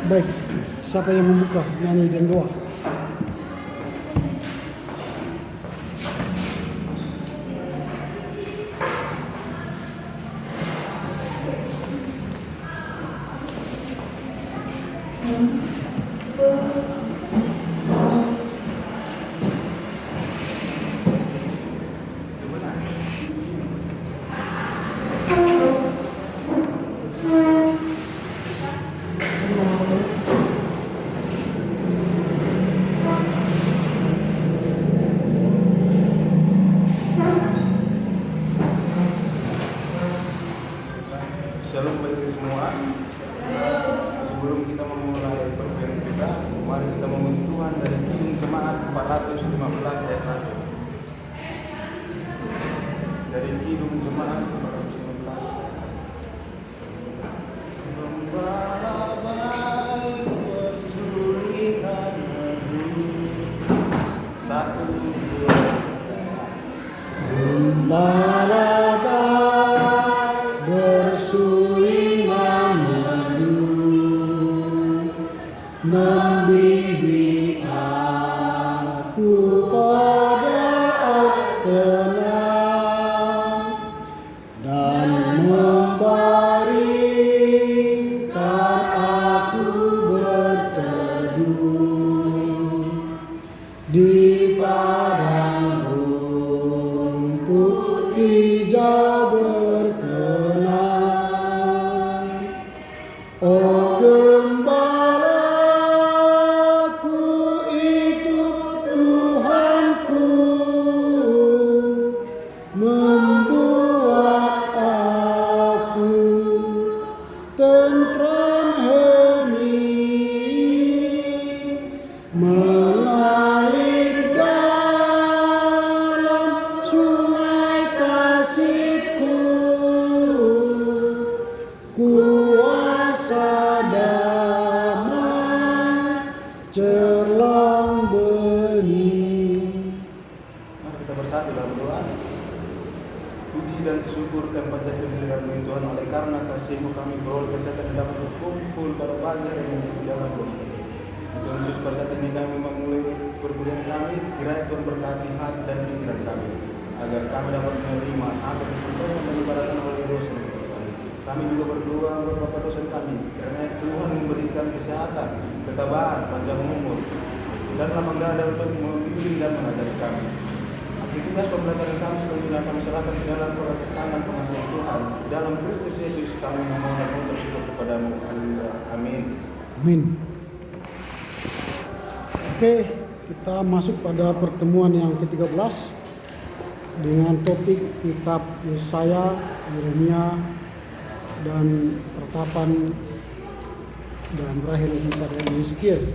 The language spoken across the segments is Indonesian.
Baik, siapa yang membuka nyanyi dan doa? Shalom bagi semua. Sebelum kita memulai perkuliahan kita, mari kita memuji Tuhan dari Kidung Jemaat 415 ayat 1. Dari Kidung Jemaat 415. Gembala baik bersulinan satu dua. Gembala membimbing aku pada tenang dan membaringkan aku berteduh di padang rumput hijau berkenan. Oh gembala membuat aku tentram hening, mengalir dalam sungai kasih-Ku, kuasa damai cerlang bening. Mari kita bersatu dalam doa. Puji dan syukur dan panjatkan kehadiran Tuhan, oleh karena kasih-Mu kami beroleh kesehatan dapat berkumpul pada pagi hari ini di dalam doa. Tuhan Yesus, pada saat ini kami memulai perkuliahan kami, kiranya Tuhan berkati hati dan pikiran kami, agar kami dapat menerima apa yang disampaikan dan diibaratkan oleh dosa kami. Kami juga berdoa untuk Bapa dosa kami, kiranya Tuhan memberikan kesehatan, ketabahan, panjang umur, dan lapang dada untuk membimbing dan mengajari kami. Aktivitas pembelajaran kami selanjutnya kami serahkan ke dalam tangan pengasihan Tuhan. Dalam Kristus Yesus kami memohon dan mengucap syukur kepadamu. Amin. Amin. Oke, kita masuk pada pertemuan yang ke-13 dengan topik kitab Yesaya, Yeremia, dan pertapan dan berakhir pada Yeskiel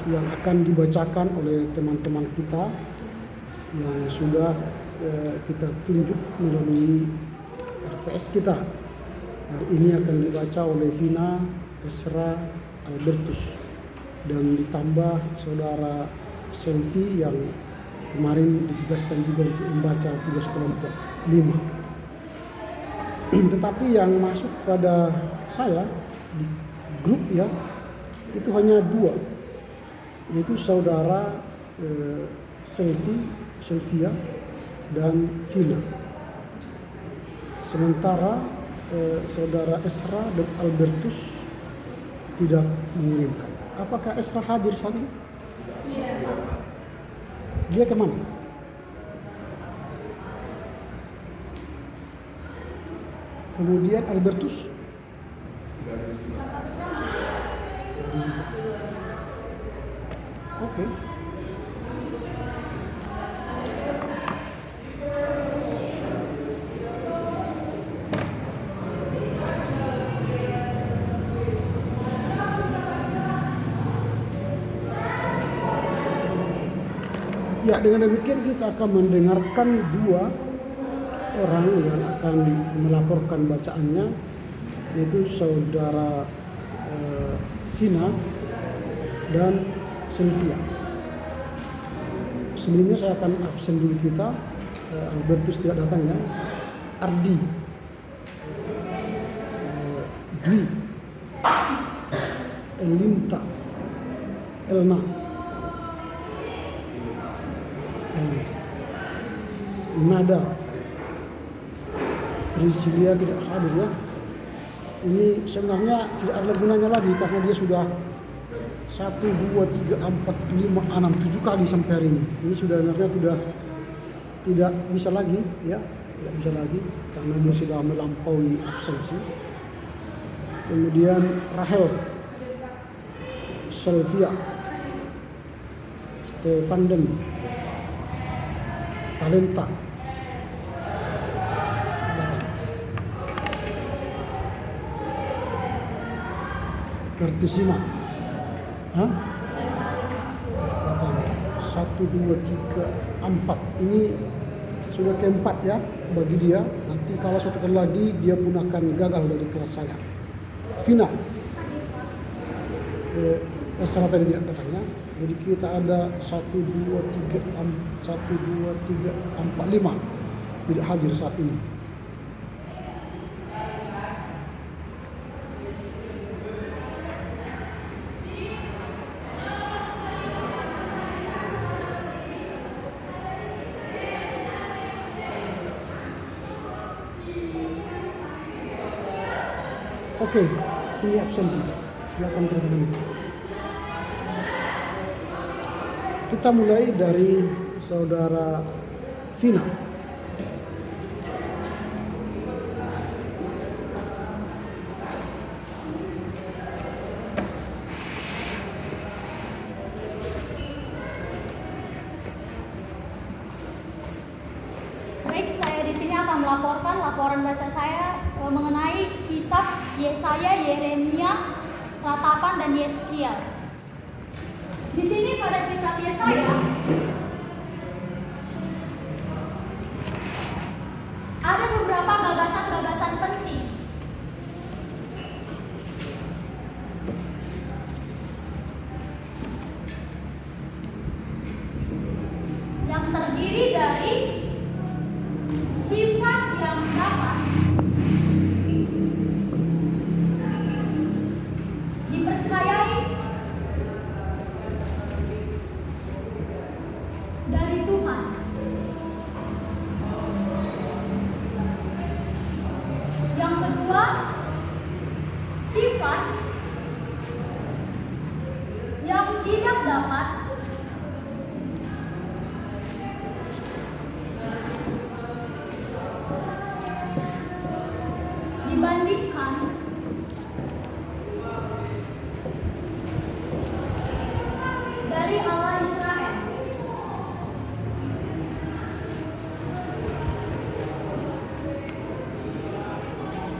yang akan dibacakan oleh teman-teman kita yang sudah kita tunjuk melalui RTS kita. Hari ini akan dibaca oleh Vina, Esra, Albertus, dan ditambah saudara Selvi yang kemarin ditugaskan juga untuk membaca tugas kelompok 5. Tetapi yang masuk pada saya di grup ya itu hanya 2, yaitu saudara Sylvia dan Vina. Sementara saudara Esra dan Albertus tidak mengirimkan. Apakah Esra hadir saat ini? Iya. Dia kemana? Kemudian Albertus? Oke. Ya, dengan demikian kita akan mendengarkan 2 orang yang akan melaporkan bacaannya, yaitu saudara Vina dan Sylvia. Sebelumnya saya akan absen dulu kita, Albertus tidak datang ya, Ardi, Dwi, Elinta, Elna, Nada, Priscilia tidak hadir ya. Ini sebenarnya tidak ada gunanya lagi karena dia sudah 1, 2, 3, 4, 5, 6, 7 kali sampai hari ini. Ini sebenarnya sudah tidak bisa lagi ya, tidak bisa lagi karena dia sudah melampaui absensi. Kemudian Rahel, Sylvia, Stefanden, Talenta, Vertisima, hah? 1, 2, 3, 4. Ini sudah keempat ya bagi dia. Nanti kalau satu kali lagi dia pun akan gagal dari kelas saya. Vina, salah tadi tidak datangnya. Jadi kita ada 1, 2, 3, 4, 5 tidak hadir saat ini. Oke, ini absensi. Silakan teman-teman. Kita mulai dari saudara Vina. Baik, saya di sini akan melaporkan laporan baca saya mengenai kitab Yesaya, Yeremia, Ratapan, dan Yeskiel. Di sini pada kitab Yesaya ada beberapa gagasan-gagasan penting. Yang terdiri dari sifat yang dapat dipercayai dari Tuhan. Yang kedua, sifat yang tidak dapat dibandingkan dari Allah Israel.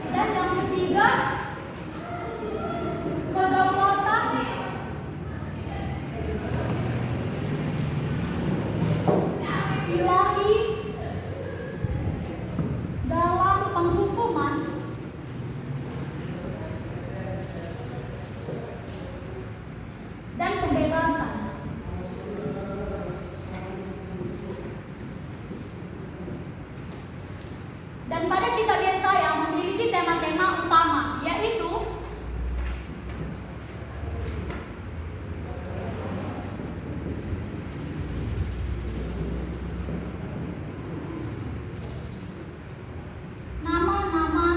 Dan yang ketiga, kedaulatan ilahi dalam penghukuman dan pembebasan. Dan pada kitab Yesaya memiliki tema-tema utama, yaitu nama-nama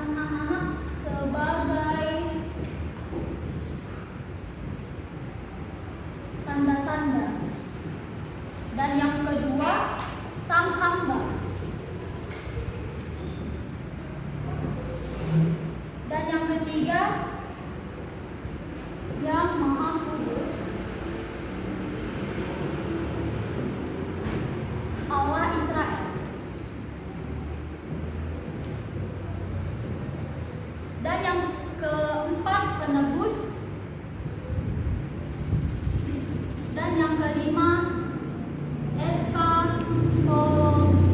anak-anak sebagai tanda-tanda. Dan yang kedua, sang hamba. Dan yang ketiga, yang maha kudus, Allah Israel. Dan yang keempat, penebus. Dan yang kelima, eskatologi.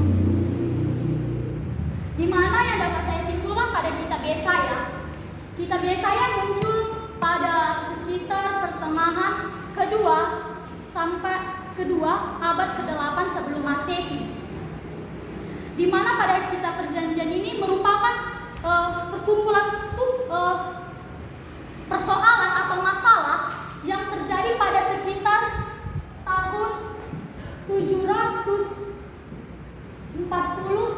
Di mana yang dapat saya simpulkan pada kitab Yesaya? Kitab Yesaya muncul pada sekitar pertengahan kedua abad ke-8 sebelum Masehi. di mana pada kitab perjanjian ini merupakan perkumpulan persoalan atau masalah yang terjadi pada sekitar tahun 740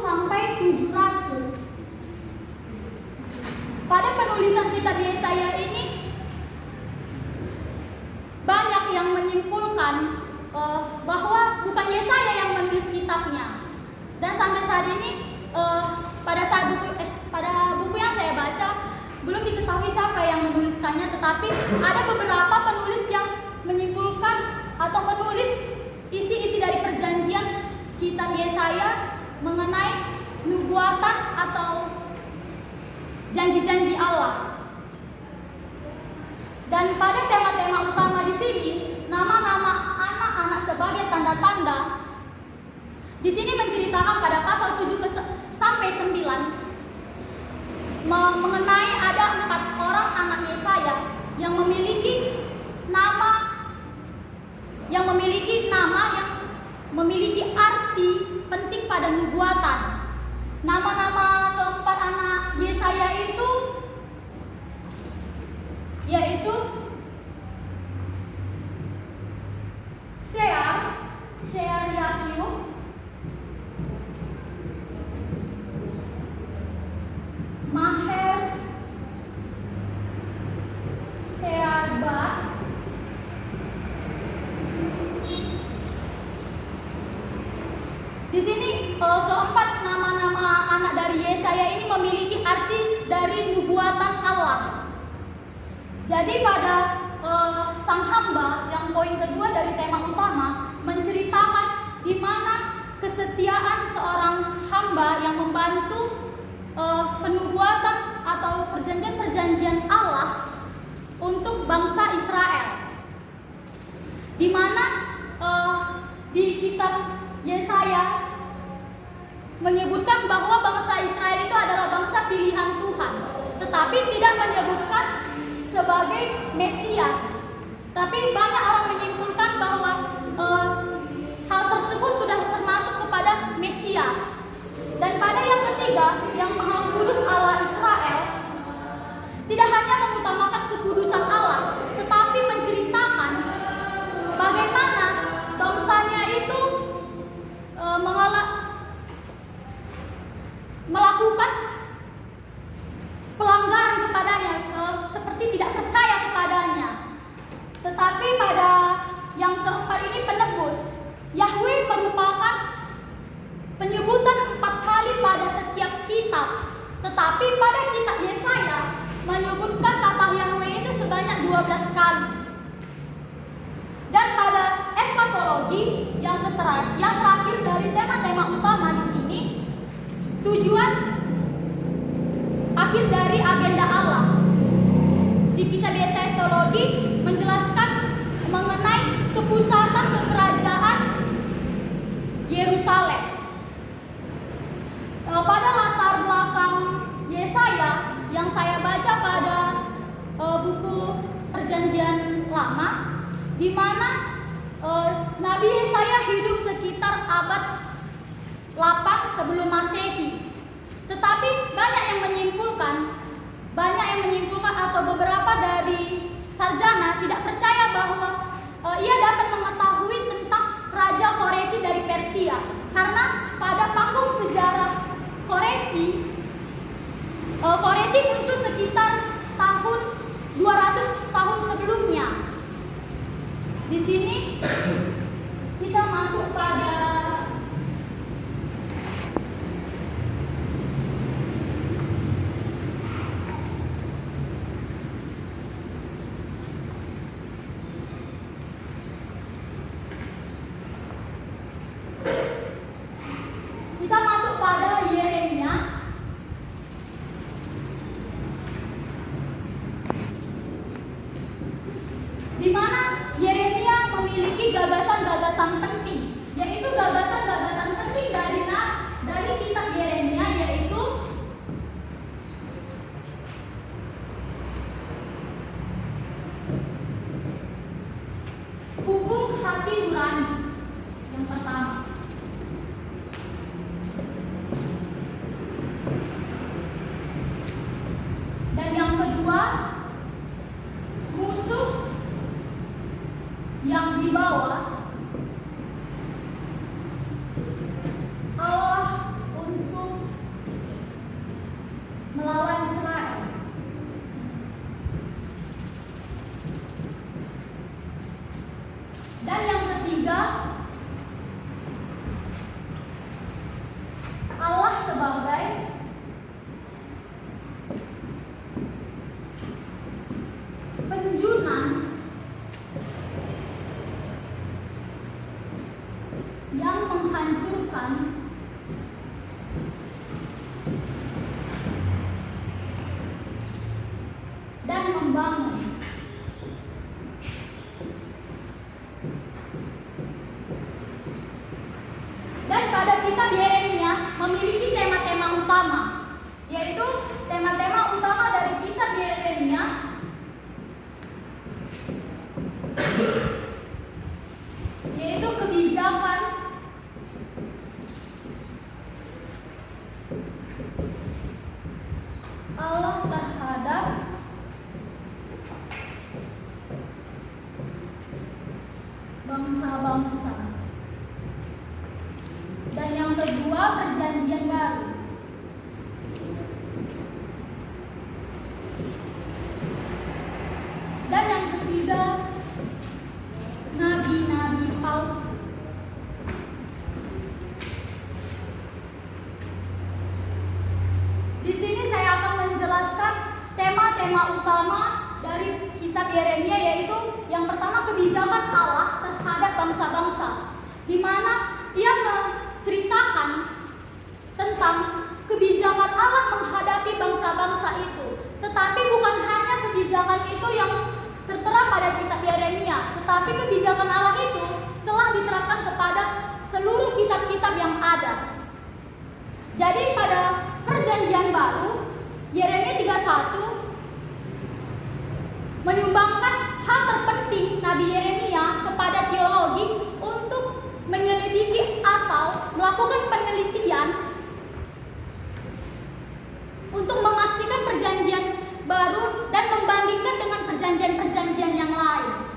sampai 700. Pada penulisan kitab Yesaya ini banyak yang menyimpulkan bahwa bukan Yesaya yang menulis kitabnya. Dan sampai saat ini pada buku yang saya baca belum diketahui siapa yang menuliskannya, tetapi ada beberapa penulis yang menyimpulkan atau menulis isi-isi dari perjanjian kitab Yesaya mengenai nubuatan atau janji-janji Allah. Dan pada tema-tema utama di sini, nama-nama anak-anak sebagai tanda-tanda di sini menceritakan pada pasal 7 sampai 9 mengenai ada 4 orang anak Yesaya yang memiliki nama yang memiliki arti penting pada nubuatan. Nama-nama keempat anak Yesaya itu yaitu Shear-Yashub, Maher, Shear-Bas, di sini keempat nama-nama anak dari Yesaya ini memiliki arti dari nubuatan Allah. Jadi pada sang hamba yang poin kedua dari tema utama menceritakan di mana kesetiaan seorang hamba yang membantu penubuatan atau perjanjian-perjanjian Allah untuk bangsa Israel. Di mana di kitab Yesaya menyebutkan bahwa bangsa Israel itu adalah bangsa pilihan Tuhan, tetapi tidak menyebutkan sebagai Mesias. Tapi banyak orang menyimpulkan bahwa hal tersebut sudah termasuk kepada Mesias. Dan pada yang ketiga, yang Maha Kudus Allah Israel tidak hanya mengutamakan kekudusan Allah, tetapi menceritakan bagaimana bangsanya itu melakukan pelanggaran kepadanya, seperti tidak percaya kepadanya. Tetapi pada yang keempat ini penebus, Yahweh merupakan penyebutan 4 kali pada setiap kitab. Tetapi pada kitab Yesaya menyebutkan kata Yahweh itu sebanyak 12 kali. Dan pada eskatologi yang terakhir dari tema-tema utama di sini, tujuan akhir dari agenda Allah. Di kitab Yesaya eskatologi menjelaskan mengenai kepusatan kekerajaan Yerusalem. Pada latar belakang Yesaya yang saya baca pada buku Perjanjian Lama, di mana Nabi Yesaya hidup sekitar abad 8 sebelum Masehi. Tetapi banyak yang menyimpulkan atau beberapa dari sarjana tidak percaya bahwa ia dapat mengetahui tentang Raja Koresi dari Persia, karena pada panggung sejarah Koresi muncul sekitar tahun 200 tahun sebelumnya. Di sini kita masuk pada Yeremia. yaitu tema-tema utama dari kitab Yeremia yaitu kebijakan Allah terhadap bangsa-bangsa. Dan yang kedua, perjanjian baru. Dan yang ketiga, nabi-nabi palsu. Di sini saya akan menjelaskan tema-tema utama dari kitab Yeremia, yaitu yang pertama, kebijakan Allah terhadap bangsa-bangsa, di mana ia menceritakan tentang kebijakan Allah menghadapi bangsa-bangsa itu. Tetapi bukan hanya kebijakan itu yang tertera pada kitab Yeremia, tetapi kebijakan Allah itu telah diterapkan kepada seluruh kitab-kitab yang ada. Jadi pada perjanjian baru, Yeremia 31 menyumbangkan hal terpenting Nabi Yeremia kepada teologi untuk menyelidiki atau melakukan penelitian untuk memastikan perjanjian baru dan membandingkan dengan perjanjian-perjanjian yang lain.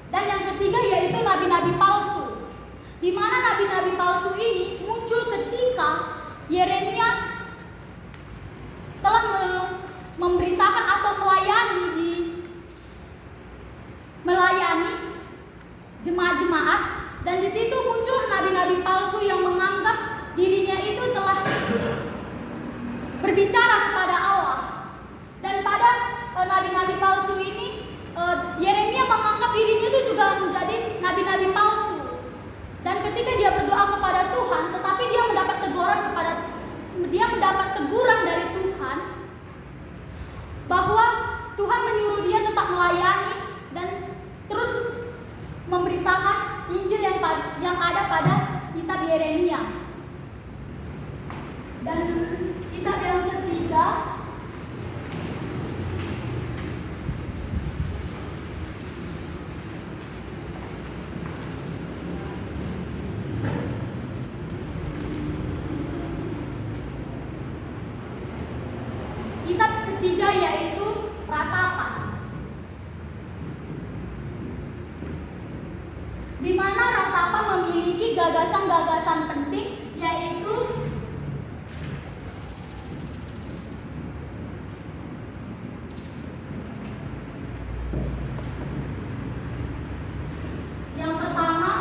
Dan yang ketiga yaitu nabi-nabi palsu, di mana nabi-nabi palsu ini muncul ketika Yeremia telah memberitakan atau melayani jemaat-jemaat, dan di situ muncul nabi-nabi palsu yang menganggap dirinya itu telah berbicara kepada Allah. Dan pada nabi-nabi palsu ini, Yeremia menganggap dirinya itu juga menjadi nabi-nabi palsu. Dan ketika dia berdoa kepada Tuhan, tetapi dia mendapat teguran dari Tuhan bahwa Tuhan menyuruh dia tetap melayani dan terus memberitakan Injil yang ada pada kitab Yeremia. Dan kitab yang ketiga yaitu ratapan, di mana ratapan memiliki gagasan-gagasan penting, yaitu yang pertama,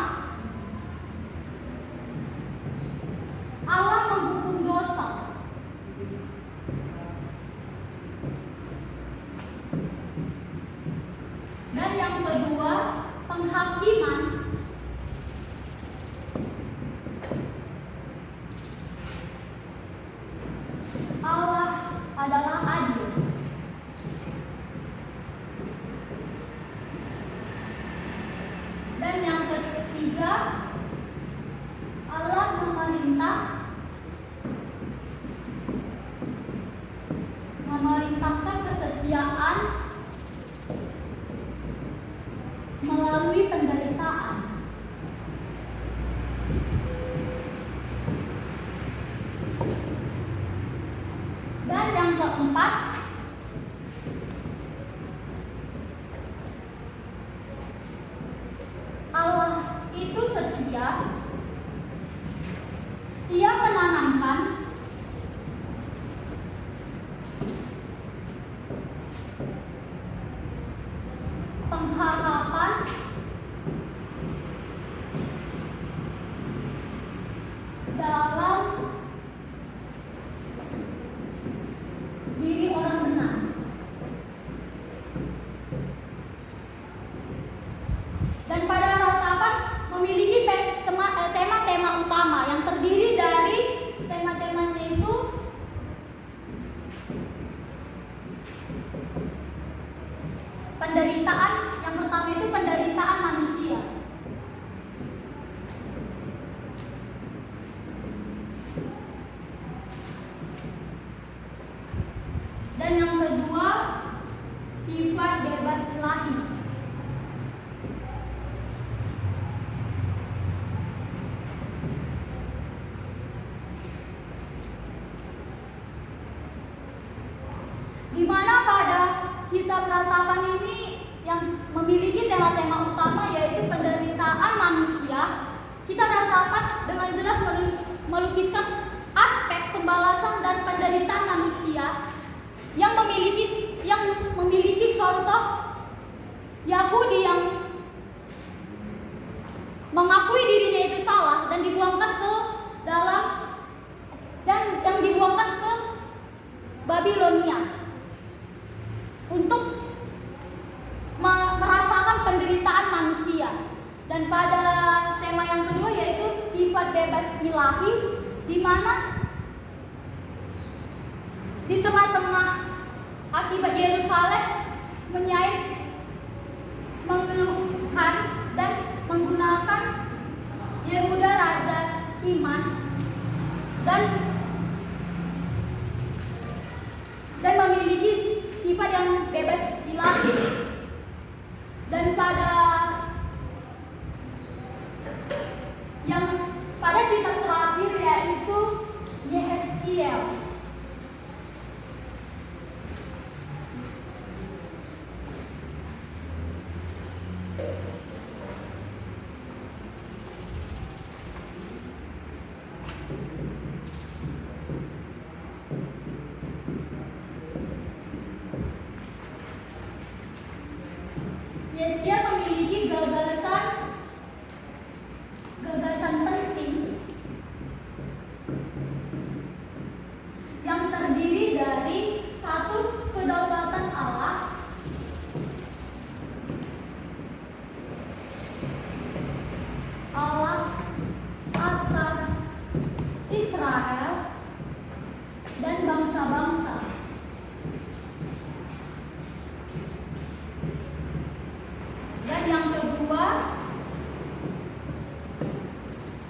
Allah menghukum dosa. Dan yang kedua, penghakiman. Allah adalah adil. Dan yang ketiga, Allah memerintahkan kesetiaan melalui penderitaan. Dan yang keempat, Allah itu setia. Ia menanamkan pengharapan dalam diri orang benar. Dan pada ratapan memiliki tema-tema utama yang terdiri dari tema-temanya itu penderitaan. Yang pertama itu penderitaan manusia. kitab ratapan ini yang memiliki tema-tema utama yaitu penderitaan manusia, kitab ratapan dengan jelas melukiskan aspek pembalasan dan penderitaan manusia yang memiliki contoh Yahudi yang mengakui dirinya itu salah dan dibuangkan ke dalam dan yang dibuangkan ke Babilonia untuk merasakan penderitaan manusia. Dan pada tema yang kedua yaitu sifat bebas ilahi, di mana di tengah-tengah akibat Yerusalem menyaik, mengeluhkan dan menggunakan Yehuda raja iman dan memiliki sifat yang bebas ilahi. Dan pada kitab terakhir yaitu Yehezkiel. Yehezkiel memiliki gagasan penting yang terdiri dari satu, kedaulatan Allah, atas Israel dan bangsa-bangsa. Dan yang kedua,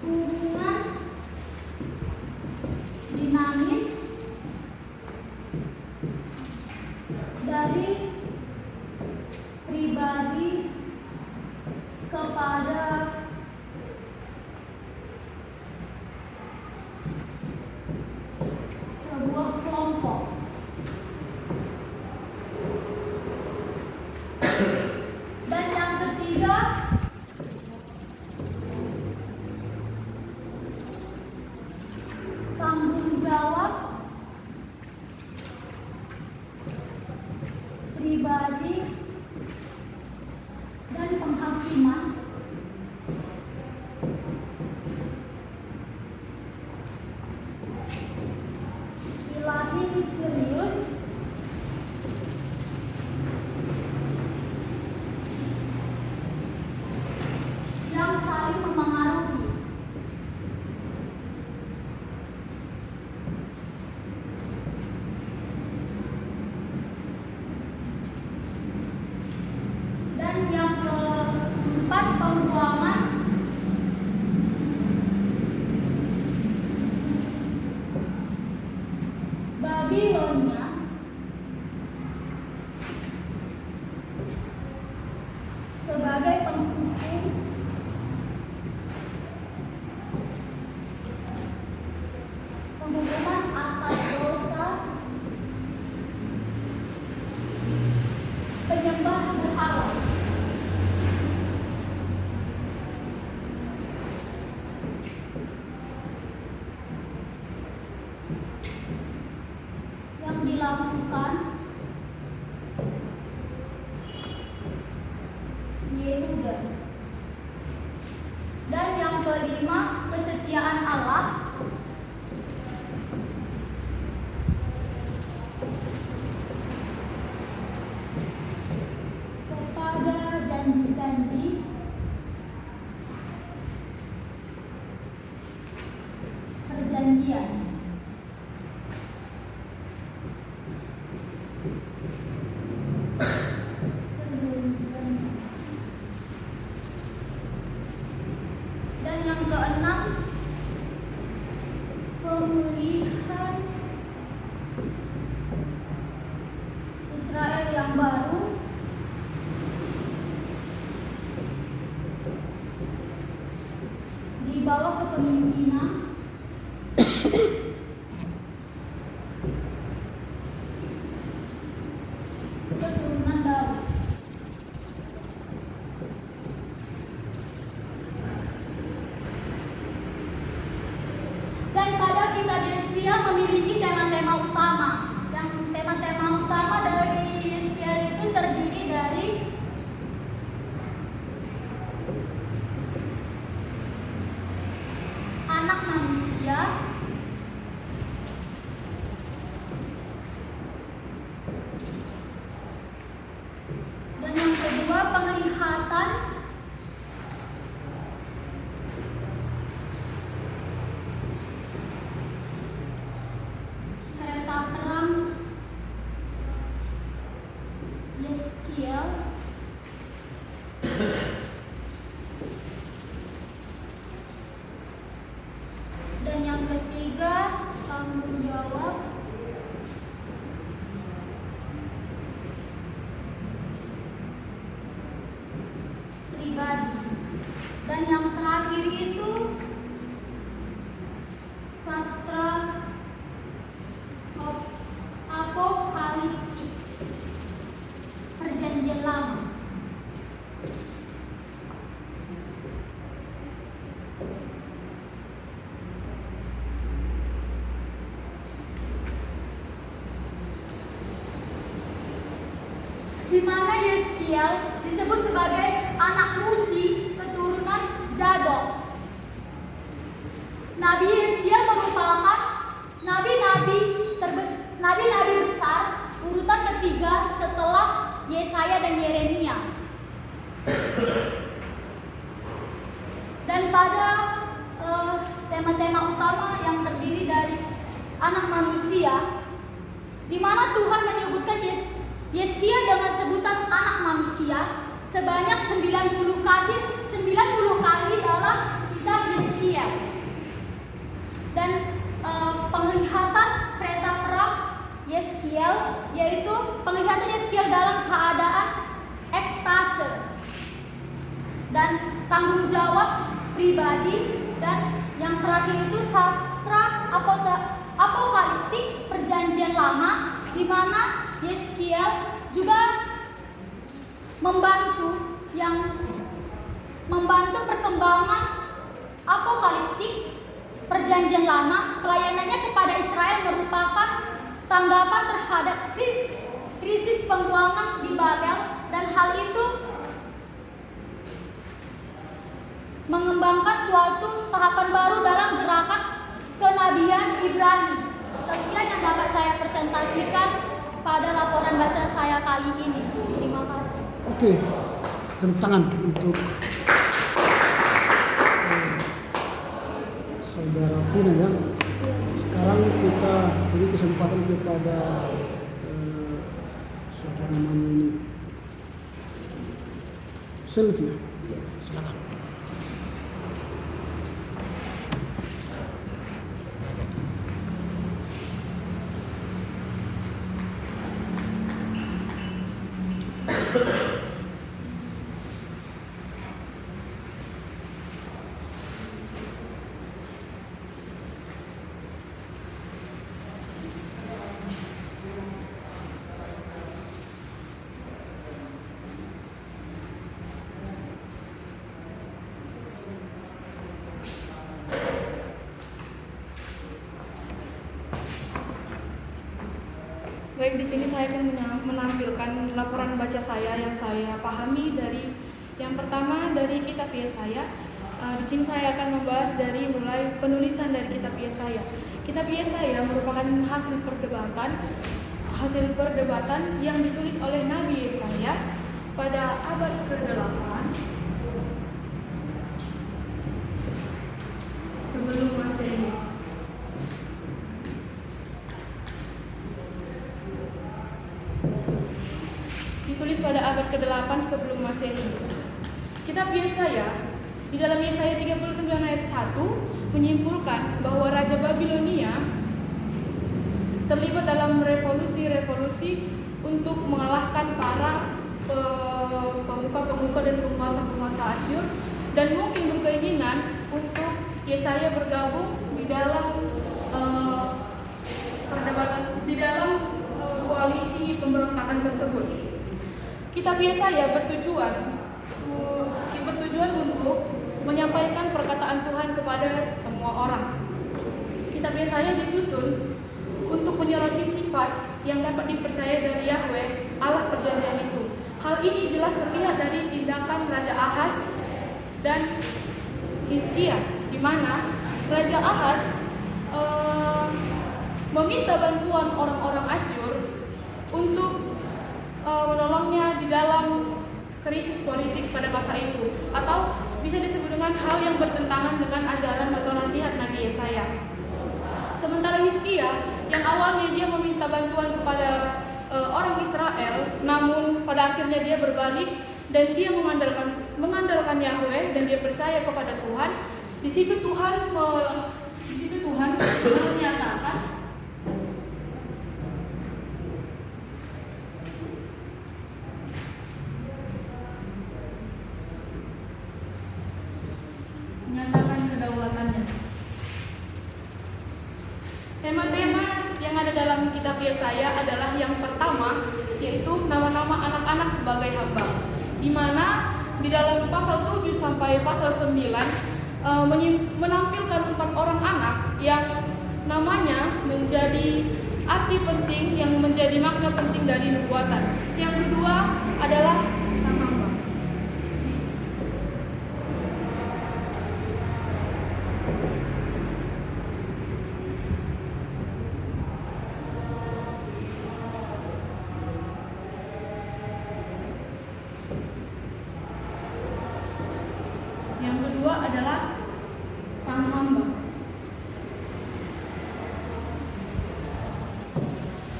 hubungan dinamis dari pribadi kepada sebuah kelompok. Dan yang ketiga, tanggung jawab pribadi dan penghakiman ilahi misterius yang saling memengaruhi. Dan yang keempat, pembuangan Babilonia sebagai penghukum penghukuman atas dosa penyembah berhala. Yang dilakukan Yehuda. Dan yang kelima, kesetiaan Allah kepada janji-janji perjanjian. Dan yang keenam, pemulihan Israel yang baru di bawah kepemimpinan keturunan Yeskiel memiliki tema-tema utama. Yang tema-tema utama dari Yeskiel itu terdiri dari anak manusia, dan yang kedua penglihatan, kereta perang Yeskiel, dan yang ketiga tanggung jawab pribadi, dan yang terakhir itu sastra apokaliptik, perjanjian lama. Di mana Yeskiel disebut sebagai anak Musi keturunan Zadok. Nabi Yeskiel merupakan nabi-nabi besar urutan ketiga setelah Yesaya dan Yeremia. Dan pada tema-tema utama yang terdiri dari anak manusia, di mana Tuhan menyebutkan Yeskiel dengan sebutan anak manusia sebanyak 90 kali dalam kitab Yeskiel. Dan penglihatan kereta perang Yeskiel, yaitu penglihatan Yeskiel dalam keadaan ekstase, dan tanggung jawab pribadi, dan yang terakhir itu sastra apokaliptik perjanjian lama, di mana Yeskiel juga membantu perkembangan apokaliptik perjanjian lama. Pelayanannya kepada Israel merupakan tanggapan terhadap krisis pembuangan di Babel, dan hal itu mengembangkan suatu tahapan baru dalam gerakan kenabian Ibrani. Sekian yang dapat saya presentasikan pada laporan baca saya kali ini. Terima kasih. Oke, tepuk tangan untuk saudara Vina ya. Sekarang kita beri kesempatan kepada siapa namanya ini, Sylvia. Silakan. Baik, di sini saya akan menampilkan laporan baca saya yang saya pahami dari yang pertama dari kitab Yesaya. Di sini saya akan membahas dari mulai penulisan dari kitab Yesaya. Kitab Yesaya merupakan hasil perdebatan yang ditulis oleh Nabi Yesaya pada abad ke-8 sebelum Masehi. Ditulis pada abad ke-8 sebelum Masehi. Kitab Yesaya di dalam Yesaya 39 ayat 1 menyimpulkan bahwa Raja Babilonia terlibat dalam revolusi untuk mengalahkan para pemuka-pemuka dan penguasa-penguasa Asyur, dan mungkin berkeinginan untuk Yesaya bergabung di dalam perdebatan, di dalam koalisi pemberontakan tersebut. Kitab Yesaya bertujuan untuk menyampaikan perkataan Tuhan kepada semua orang. kitab Yesaya disusun untuk menyoroti sifat yang dapat dipercaya dari Yahweh, Allah perjanjian itu. Hal ini jelas terlihat dari tindakan Raja Ahaz dan Hizkia, di mana Raja Ahaz meminta bantuan orang-orang Asyur untuk menolongnya di dalam krisis politik pada masa itu, atau bisa disebut dengan hal yang bertentangan dengan ajaran atau nasihat Nabi Yesaya. Sementara Hizkia yang awalnya dia meminta bantuan kepada orang Israel, namun pada akhirnya dia berbalik dan dia mengandalkan Yahweh dan dia percaya kepada Tuhan. Di situ Tuhan menyatakan kedaulatannya. Tema-tema yang ada dalam kitab Yesaya adalah yang pertama, yaitu nama-nama anak-anak sebagai hamba, di mana di dalam pasal 7 sampai pasal 9 menampilkan 4 orang anak yang namanya menjadi arti penting, yang menjadi makna penting dari nubuatan. Yang kedua adalah sang hamba. Yang kedua adalah sang hamba.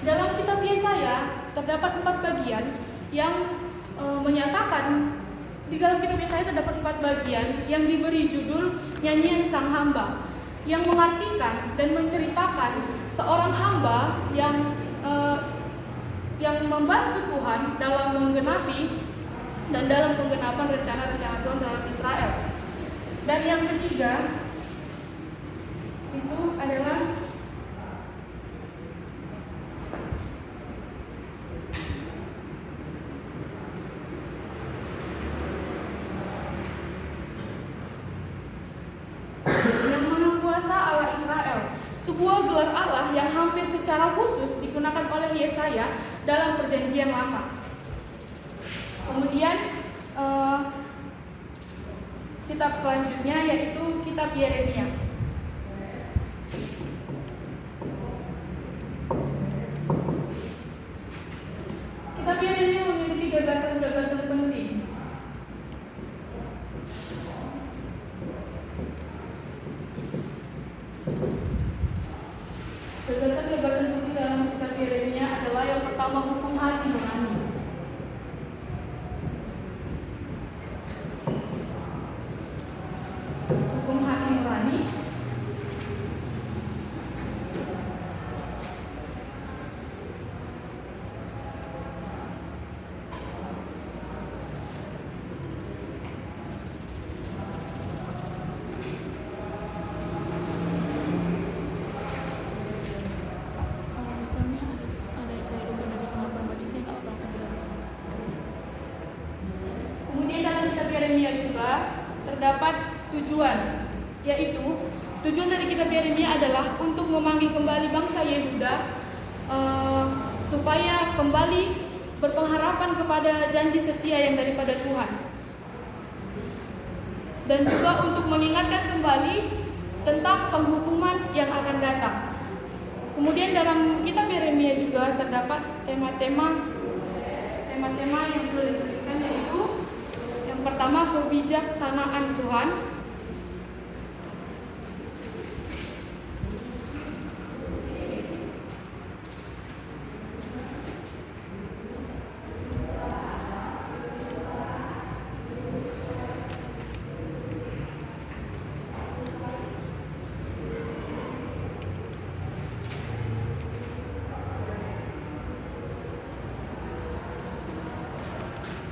Dalam kitab Yesaya terdapat 4 bagian yang menyatakan, di dalam kitab Yesaya terdapat 4 bagian yang diberi judul nyanyian sang hamba, yang mengartikan dan menceritakan seorang hamba yang membantu Tuhan dalam menggenapi dan dalam penggenapan rencana-rencana Tuhan terhadap Israel. Dan yang ketiga itu adalah yang Maha Kuasa Allah Israel, sebuah gelar Allah yang hampir secara khusus digunakan oleh Yesaya dalam perjanjian lama. Kemudian kitab selanjutnya yaitu kitab Yeremia. Kitab Yeremia memiliki gagasan-gagasan penting. Gagasan-gagasan penting dalam kitab Yeremia adalah yang pertama, hukum hati nurani. Hukum hati nurani. Kalau misalnya ada yang dari kenapa baca saya nggak apa-apa bilang. Kemudian dalam kitab Yeremia juga terdapat tujuan, yaitu tujuan dari kitab Yeremia adalah untuk memanggil kembali bangsa Yehuda supaya kembali berpengharapan kepada janji setia yang daripada Tuhan, dan juga untuk mengingatkan kembali tentang penghukuman yang akan datang. Kemudian dalam kitab Yeremia juga terdapat tema-tema yang sudah dituliskan, yaitu yang pertama, kebijaksanaan Tuhan.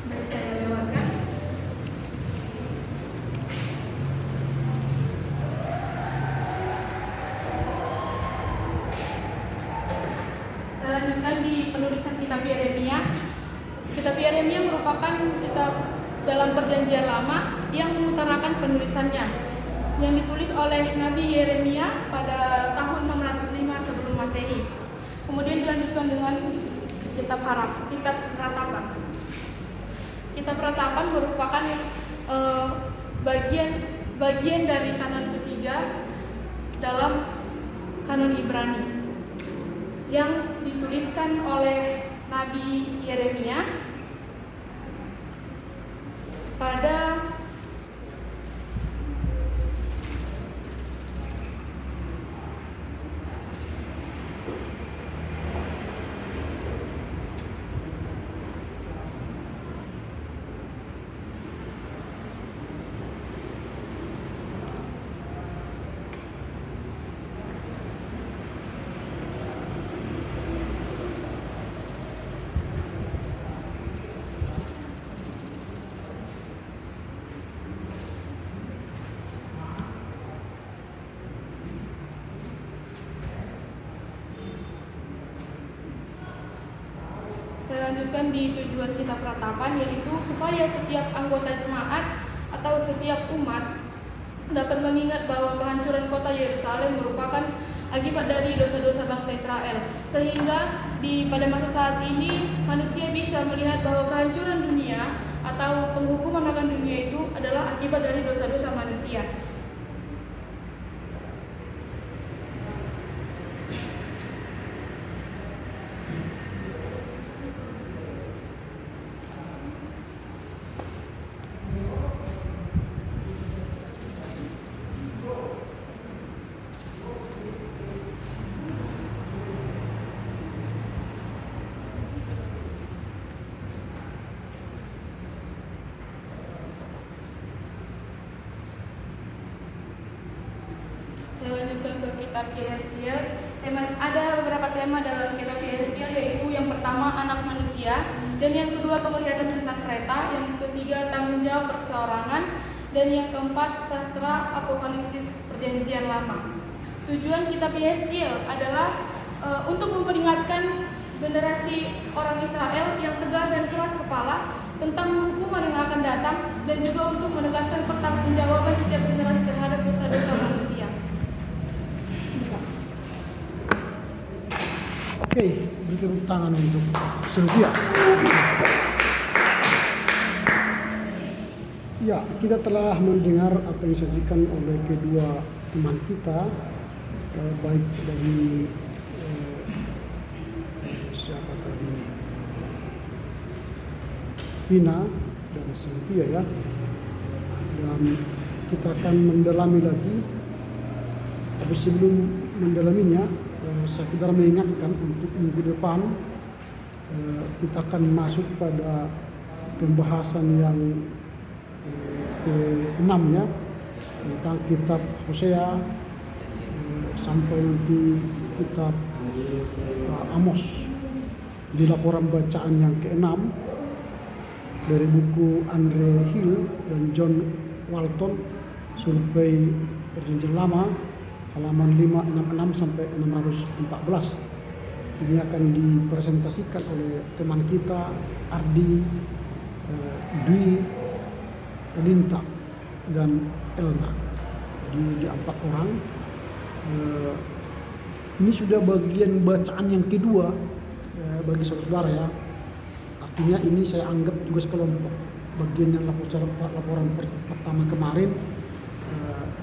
Baik, saya lewatkan. Saya lanjutkan di penulisan kitab Yeremia. Kitab Yeremia merupakan kitab dalam perjanjian lama yang mengutarakan penulisannya. yang ditulis oleh Nabi Yeremia pada tahun 605 sebelum Masehi. Kemudian dilanjutkan dengan kitab Ratapan. Kitab Ratapan merupakan bagian dari kanon ketiga dalam kanon Ibrani yang dituliskan oleh Nabi Yeremia pada saya lanjutkan di tujuan kitab Ratapan, yaitu supaya setiap anggota jemaat atau setiap umat dapat mengingat bahwa kehancuran kota Yerusalem merupakan akibat dari dosa-dosa bangsa Israel, sehingga pada masa saat ini manusia bisa melihat bahwa kehancuran dunia atau penghukuman akan dunia itu adalah akibat dari dosa-dosa manusia. Saya lanjutkan ke kitab Yehezkiel. Ada beberapa tema dalam kitab Yehezkiel, yaitu yang pertama anak manusia, dan yang kedua penglihatan tentang kereta, yang ketiga tanggung jawab perseorangan, dan yang keempat sastra apokaliptis perjanjian lama. Tujuan kitab Yehezkiel adalah untuk memperingatkan generasi orang Israel yang tegar dan keras kepala tentang hukuman yang akan datang, dan juga untuk menegaskan pertanggungjawaban setiap generasi terhadap dosa-dosa manusia. Oke, beri tepuk tangan untuk Sylvia. Ya, kita telah mendengar apa yang disajikan oleh kedua teman kita, baik dari siapa tadi, Vina dan Sylvia ya. Dan kita akan mendalami lagi. Tapi sebelum mendalaminya, saya sekedar mengingatkan untuk minggu depan kita akan masuk pada pembahasan yang ke-6 ya, tentang kitab Hosea sampai nanti kitab Amos. Di laporan bacaan yang ke-6 dari buku Andre Hill dan John Walton, Survei Perjanjian Lama, halaman 566 sampai 614. Ini akan dipresentasikan oleh teman kita Ardi, Dwi, Elinta, dan Elna. Jadi di 4 orang. Ini sudah bagian bacaan yang kedua bagi saudara ya. Artinya ini saya anggap tugas kelompok. Bagian yang laporan pertama kemarin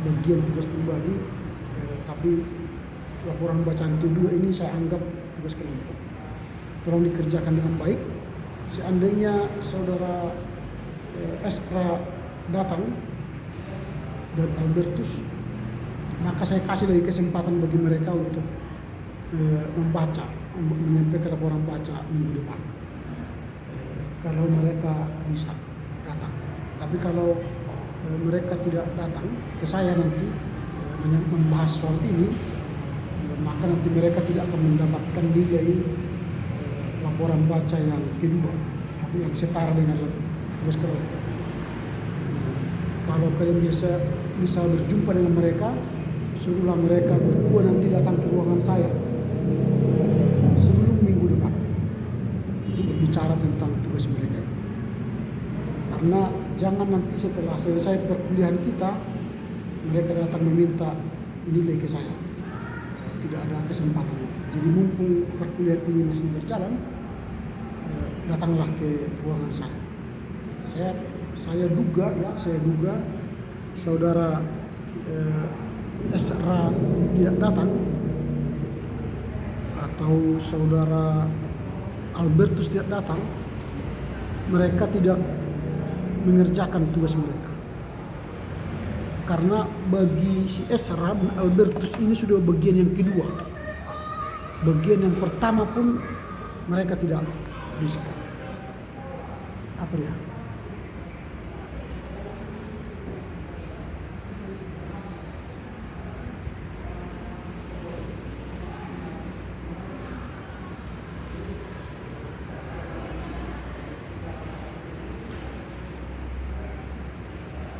bagian tugas pribadi. Tapi laporan bacaan kedua ini saya anggap tugas kelompok. Tolong dikerjakan dengan baik. Seandainya saudara Eskra datang dan Albertus, maka saya kasih lagi kesempatan bagi mereka untuk membaca, menyampaikan laporan baca minggu depan. Kalau mereka bisa datang. Tapi kalau mereka tidak datang ke saya nanti membahas soal ini, maka nanti mereka tidak akan mendapatkan nilai laporan baca yang kedua, yang setara dengan tugas kelompok. Kalau kalian bisa berjumpa dengan mereka, suruhlah mereka berdua nanti datang ke ruangan saya sebelum minggu depan untuk berbicara tentang tugas mereka ini. Karena jangan nanti setelah selesai perkuliahan kita mereka datang meminta nilai ke saya. Tidak ada kesempatan. Jadi mumpung perkuliahan ini masih berjalan, datanglah ke ruangan saya. Saya duga saudara Esra tidak datang atau saudara Albertus tidak datang, mereka tidak mengerjakan tugas mereka. Karena bagi si Esra dan Albertus ini sudah bagian yang kedua. Bagian yang pertama pun mereka tidak tuliskan. Apa ya?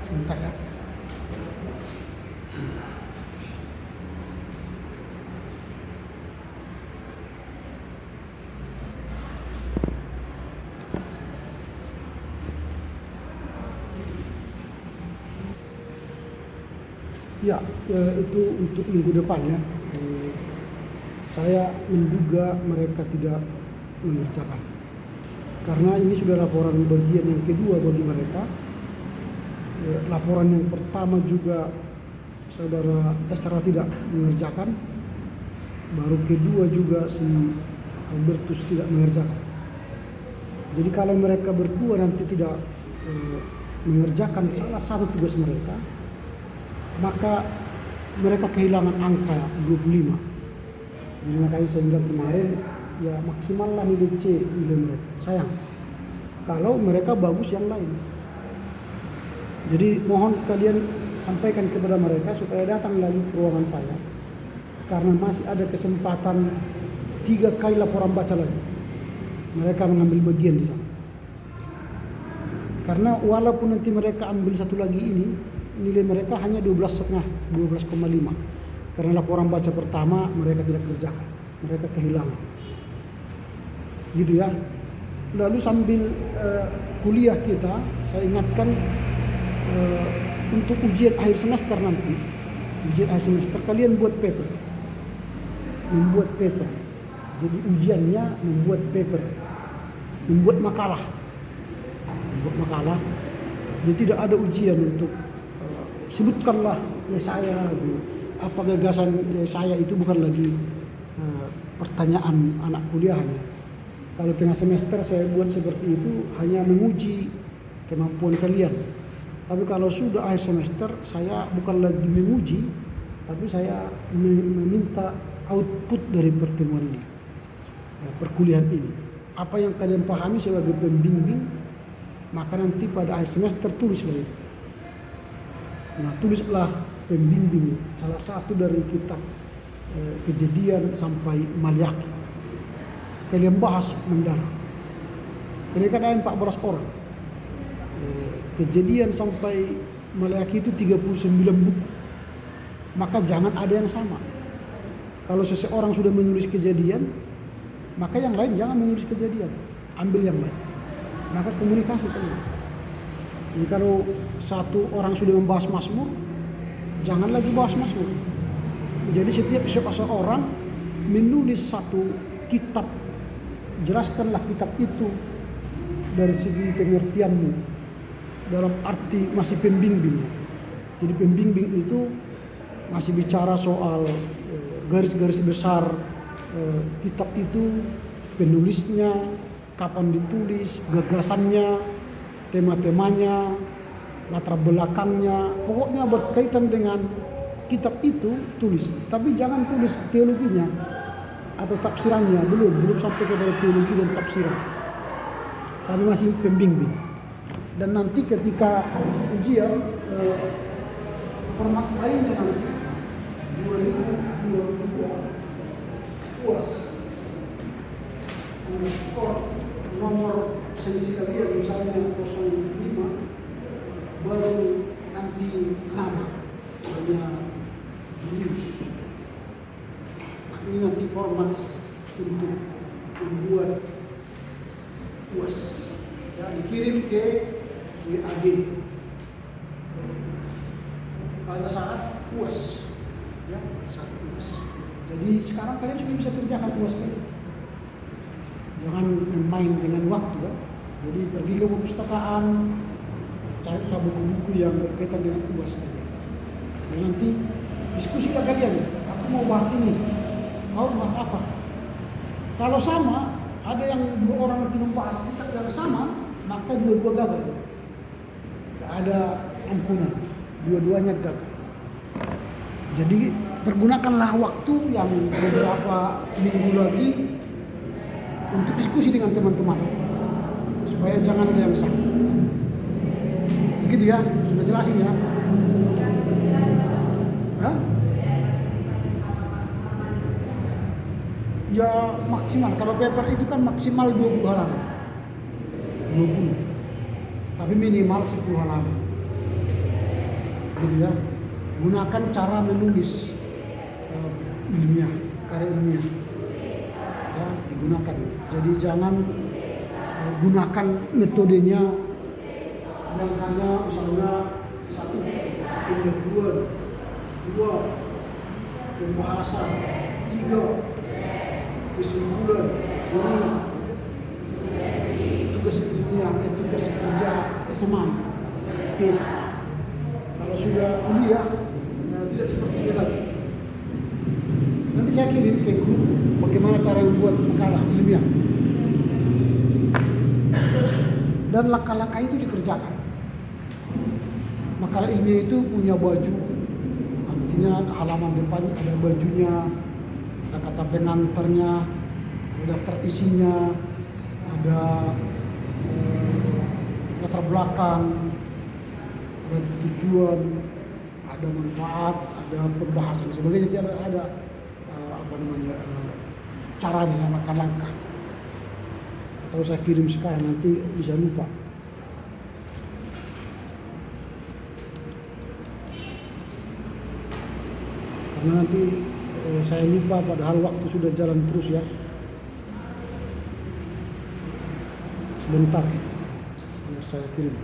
Sebentar ya. Ya, itu untuk minggu depan ya. Saya menduga mereka tidak mengerjakan. Karena ini sudah laporan bagian yang kedua bagi mereka. Laporan yang pertama juga saudara Esra tidak mengerjakan. Baru kedua juga si Albertus tidak mengerjakan. Jadi kalau mereka berdua nanti tidak mengerjakan salah satu tugas mereka, maka mereka kehilangan angka 25. Jadi makanya saya bilang kemarin, ya maksimallah nilai C nilai mereka. Sayang kalau mereka bagus yang lain. Jadi mohon kalian sampaikan kepada mereka supaya datang lagi ke ruangan saya, karena masih ada kesempatan 3 kali laporan baca lagi. Mereka mengambil bagian di sana. Karena walaupun nanti mereka ambil satu lagi ini, nilai mereka hanya 12,5, 12,5. Karena laporan baca pertama mereka tidak kerjakan, mereka kehilangan. Gitu ya. Lalu sambil kuliah kita, saya ingatkan untuk ujian akhir semester nanti, ujian akhir semester kalian buat paper, membuat paper. Jadi ujiannya membuat paper, membuat makalah. Jadi tidak ada ujian untuk sebutkanlah ya saya, apa gagasan ya saya, itu bukan lagi pertanyaan anak kuliahan. Kalau tengah semester saya buat seperti itu hanya menguji kemampuan kalian. Tapi kalau sudah akhir semester saya bukan lagi menguji, tapi saya meminta output dari pertemuan ini, perkuliahan ini. Apa yang kalian pahami sebagai pembimbing, maka nanti pada akhir semester tulislah itu. Nah, tulislah pembimbing salah satu dari kitab Kejadian sampai Maliaki. Kalian bahas mendalam. Kalian kan ada 14 orang. Kejadian sampai Maliaki itu 39 buku. Maka jangan ada yang sama. Kalau seseorang sudah menulis Kejadian, maka yang lain jangan menulis Kejadian. Ambil yang lain. Maka komunikasi kalian. Jadi kalau satu orang sudah membahas Mazmur, jangan lagi bahas Mazmur. Jadi setiap seseorang menulis satu kitab, jelaskanlah kitab itu dari segi pengertianmu, dalam arti masih pembimbing. Jadi pembimbing itu masih bicara soal garis-garis besar kitab itu, penulisnya, kapan ditulis, gagasannya, tema-temanya, latar belakangnya, pokoknya berkaitan dengan kitab itu tulis. Tapi jangan tulis teologinya atau tafsirannya, belum sampai kepada teologi dan tafsiran. Tapi masih pembimbing. Dan nanti ketika ujian format lainnya nanti 2022 UAS skor nomor sesi kalian misalnya 05, baru nanti nama misalnya Julius. Nah, ini nanti format untuk membuat UAS ya, dikirim ke WAG. pada saat UAS, ya, pada saat UAS. Jadi sekarang kalian sudah bisa kerjakan UAS kalian. Jangan main dengan waktu, ya. Jadi pergi ke perpustakaan, carilah buku-buku yang berkaitan dengan UAS kalian. Dan nanti diskusilah kalian. Aku mau bahas ini, kau bahas apa? Kalau sama, ada yang 2 orang nanti membahas kita yang sama, maka dua-dua gagal. Tidak ada ampunan, dua-duanya gagal. Jadi pergunakanlah waktu yang beberapa minggu lagi untuk diskusi dengan teman-teman, supaya jangan ada yang salah. Begitu ya, sudah jelasin ya. Hah? Ya maksimal, kalau paper itu kan maksimal 20 halaman 20, tapi minimal 10 halaman gitu ya. Gunakan cara menulis ilmiah, karya ilmiah ya, digunakan. Jadi jangan gunakan metodenya yang hanya misalnya 1 pengetahuan, 2 pembahasan, 3 kesimpulan. Ini tugas ilmiah, tugas kerja SMA. Kalau sudah kuliah, tidak seperti itu tadi. Nanti saya kirim ke grup bagaimana cara membuat makalah ilmiah. Dan langkah-langkah itu dikerjakan. Makalah ilmiah itu punya baju, artinya halaman depan ada bajunya, ada kata pengantarnya, ada daftar isinya, ada latar belakang, ada tujuan, ada manfaat, ada pembahasan sebagainya. Jadi ada caranya, langkah-langkah. Atau saya kirim sekarang, nanti bisa lupa. Karena nanti saya lupa, padahal waktu sudah jalan terus ya. Sebentar saya kirim.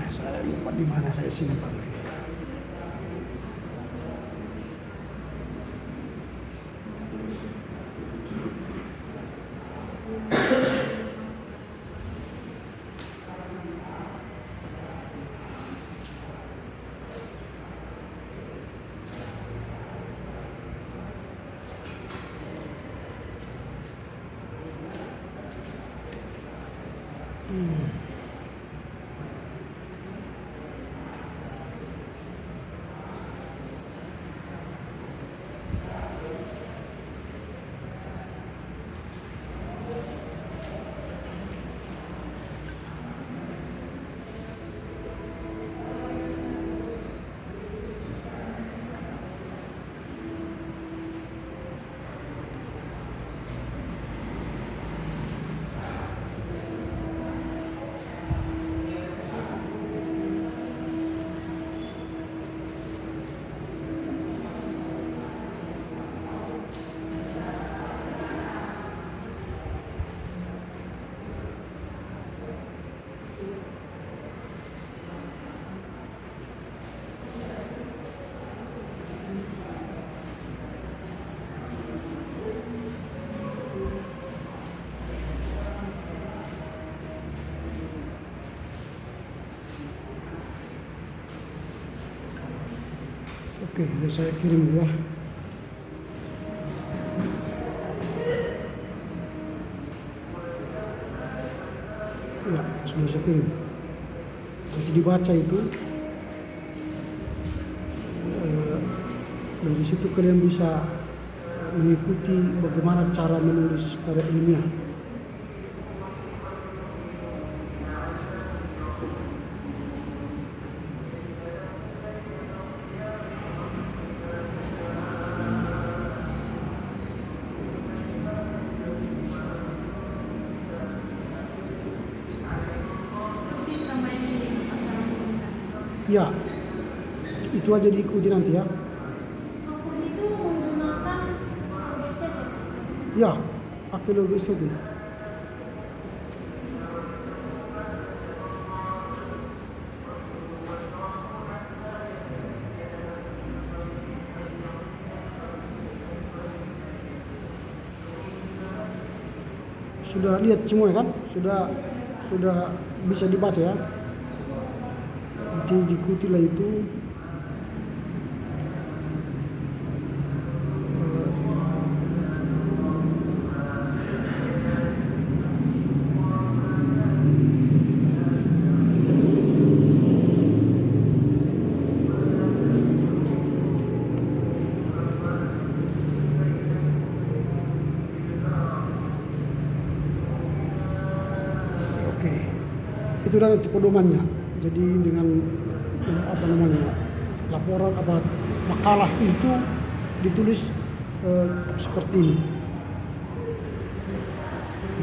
Saya lupa di mana saya simpan. Oke, udah saya kirim ya. Ya, sudah saya kirim. Nanti dibaca itu. Dari situ kalian bisa mengikuti bagaimana cara menulis karya ilmiah. Persis sama yang ini antara tulisan. Ya, itu aja diikuti nanti ya. Prokur itu menggunakan logo estetik. Ya, pakai logo estetik. Sudah lihat semua kan? Sudah bisa dibaca ya. Nanti diikutilah itu. Oke, itu adalah pedomannya. Jadi dengan apa namanya laporan apa makalah itu ditulis seperti ini.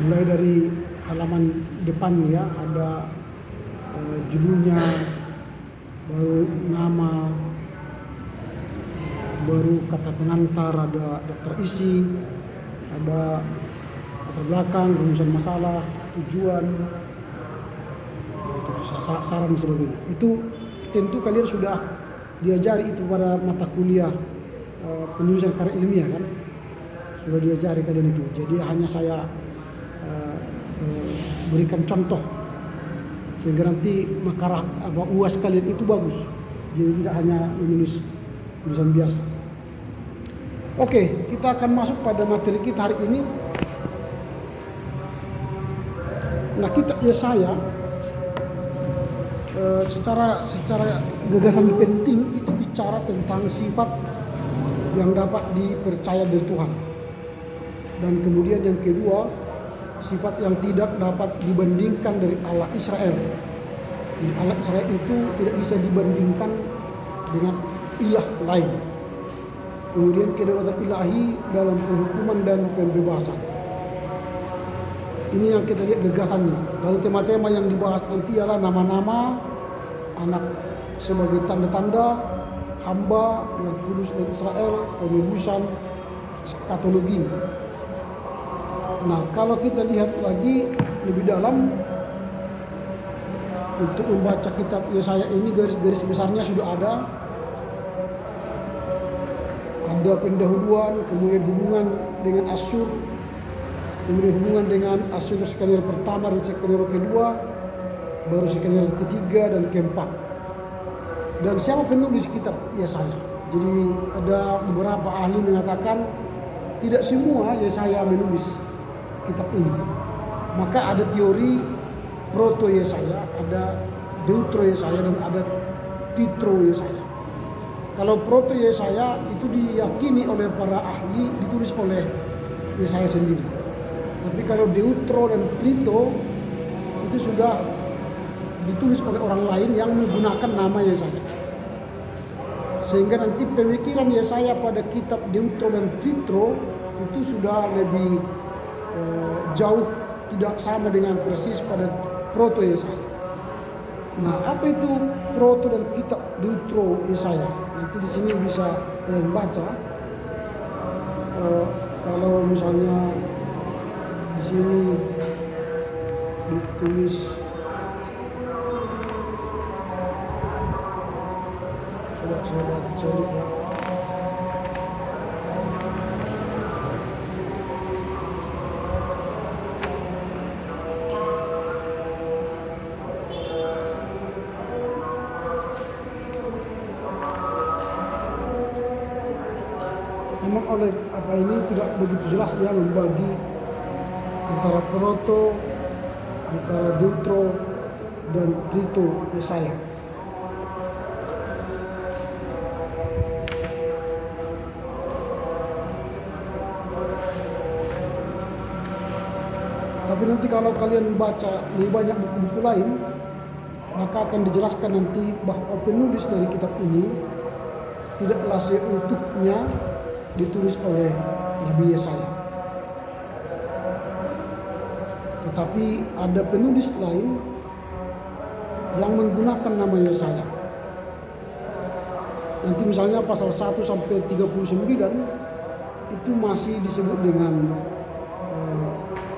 Mulai dari halaman depan ya ada judulnya, baru nama, baru kata pengantar, ada daftar isi, ada latar belakang, rumusan masalah, tujuan, itu saran dan sebagainya. Itu tentu kalian sudah diajari itu pada mata kuliah penulisan karya ilmiah kan, sudah diajari kalian itu. Jadi hanya saya berikan contoh sehingga nanti makalah UAS kalian itu bagus. Jadi tidak hanya menulis tulisan biasa. Oke, kita akan masuk pada materi kita hari ini. Nah, kitab Yesaya secara gagasan penting itu bicara tentang sifat yang dapat dipercaya dari Tuhan. Dan kemudian yang kedua, sifat yang tidak dapat dibandingkan dari Allah Israel. Jadi Allah Israel itu tidak bisa dibandingkan dengan ilah lain. Kemudian kedaulatan ilahi dalam penghukuman dan pembebasan. Ini yang kita lihat gagasannya. Lalu tema-tema yang dibahas nanti adalah nama-nama, anak sebagai tanda-tanda, hamba yang kudus dari Israel, penebusan, eskatologi. Nah, kalau kita lihat lagi lebih dalam untuk membaca kitab Yesaya ini, garis-garis besarnya sudah ada. Ada pendahuluan, kemudian hubungan dengan Asyur, kemudian hubungan dengan Asyur skenario pertama dan skenario kedua, baru skenario ketiga dan keempat. Dan siapa penulis kitab Yesaya? Jadi ada beberapa ahli mengatakan tidak semua Yesaya menulis kitab ini. Maka ada teori proto Yesaya, ada deutro Yesaya, dan ada titro Yesaya. Kalau proto Yesaya itu diyakini oleh para ahli ditulis oleh Yesaya sendiri. Tapi kalau deutro dan trito itu sudah ditulis oleh orang lain yang menggunakan nama Yesaya. Sehingga nanti pemikiran Yesaya pada kitab deutro dan tritro itu sudah lebih jauh, tidak sama dengan persis pada proto Yesaya. Nah, apa itu proto dan kitab deutro Yesaya? Nanti di sini bisa kalian baca. Kalau misalnya di sini ditulis, coba saya baca ya. oleh apa ini tidak begitu jelas dia membagi antara proto, antara deutro dan trito Yesaya. Tapi nanti kalau kalian baca lebih banyak buku-buku lain, maka akan dijelaskan nanti bahwa penulis dari kitab ini tidaklah seutuhnya ditulis oleh Nabi Yesaya. Tetapi ada penulis lain yang menggunakan nama Yesaya. Nanti misalnya pasal 1 sampai 39 itu masih disebut dengan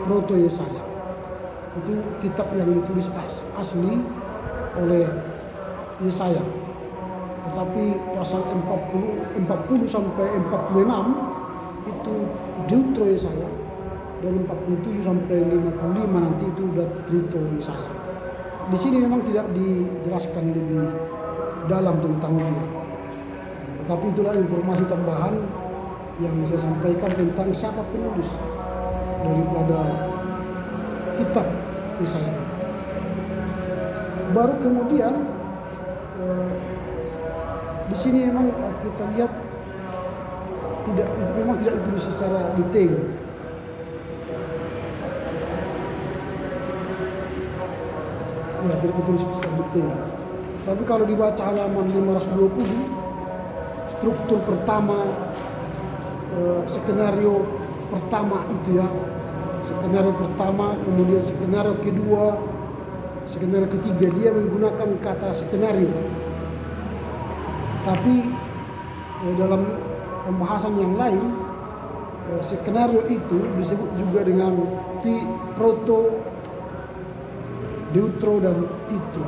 Proto Yesaya. Itu kitab yang ditulis asli oleh Yesaya. Tetapi pasal 40 sampai 46 itu Deutro Yesaya, dan 47 sampai 55 nanti itu udah Trito Yesaya. Di sini memang tidak dijelaskan lebih dalam tentang itu. Tetapi itulah informasi tambahan yang saya sampaikan tentang siapa penulis daripada kitab Yesaya. Baru kemudian di sini memang kita lihat memang tidak ditulis secara detail. Ya, tidak ditulis secara detail. Tapi kalau dibaca halaman 520, struktur pertama, skenario pertama itu ya, skenario pertama, kemudian skenario kedua, skenario ketiga, dia menggunakan kata skenario. Tapi dalam pembahasan yang lain, skenario itu disebut juga dengan proto, deutro, dan tito.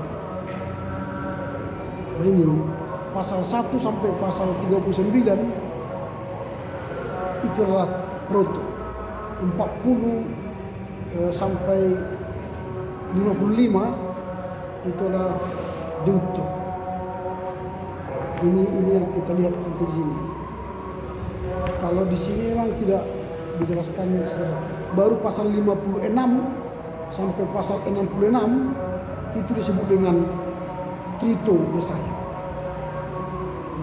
Nah, ini pasal 1 sampai pasal 39 itu adalah proto. 40 sampai 55 itu adalah deutro. Ini yang kita lihat nanti di sini. Kalau di sini memang tidak dijelaskan secara. Baru pasal 56 sampai pasal 66 itu disebut dengan Trito Yesaya.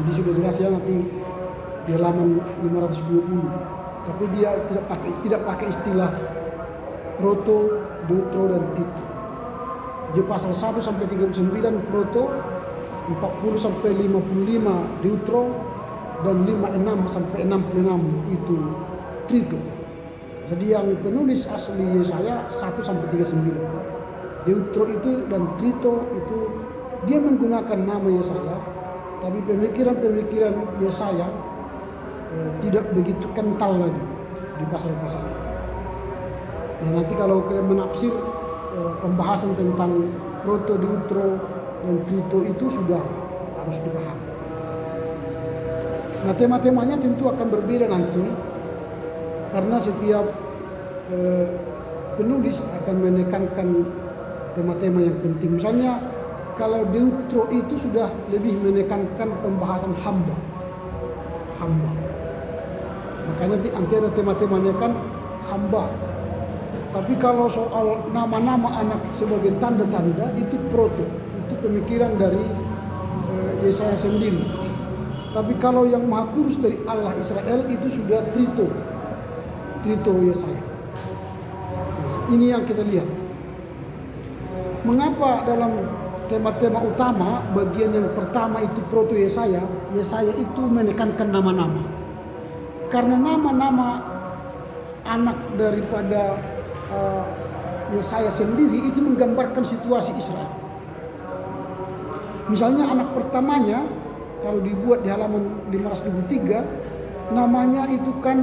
Jadi sudah jelas ya nanti di halaman 520. Tapi dia tidak pakai istilah proto, deutro, dan tito. Jadi pasal 1 sampai 39 proto, 40 sampai 55 deutro, dan 56 sampai 66 itu trito. Jadi yang penulis asli Yesaya 1 sampai 39. Deutro itu dan trito itu dia menggunakan nama Yesaya, tapi pemikiran-pemikiran Yesaya tidak begitu kental lagi di pasal-pasal itu. Nah, nanti kalau kalian menafsir pembahasan tentang proto, deutro, dan trito itu sudah harus dipahami. Nah, tema-temanya tentu akan berbeda nanti karena setiap penulis akan menekankan tema-tema yang penting. Misalnya kalau deutro itu sudah lebih menekankan pembahasan hamba. Makanya nanti ada tema-temanya kan hamba. Tapi kalau soal nama-nama anak sebagai tanda-tanda itu proto, itu pemikiran dari Yesaya sendiri. Tapi kalau yang Maha Kudus dari Allah Israel itu sudah trito Yesaya. Nah, ini yang kita lihat. Mengapa dalam tema-tema utama bagian yang pertama itu proto Yesaya itu menekankan nama-nama. Karena nama-nama anak daripada Yesaya sendiri itu menggambarkan situasi Israel. Misalnya anak pertamanya kalau dibuat di halaman 523 namanya itu kan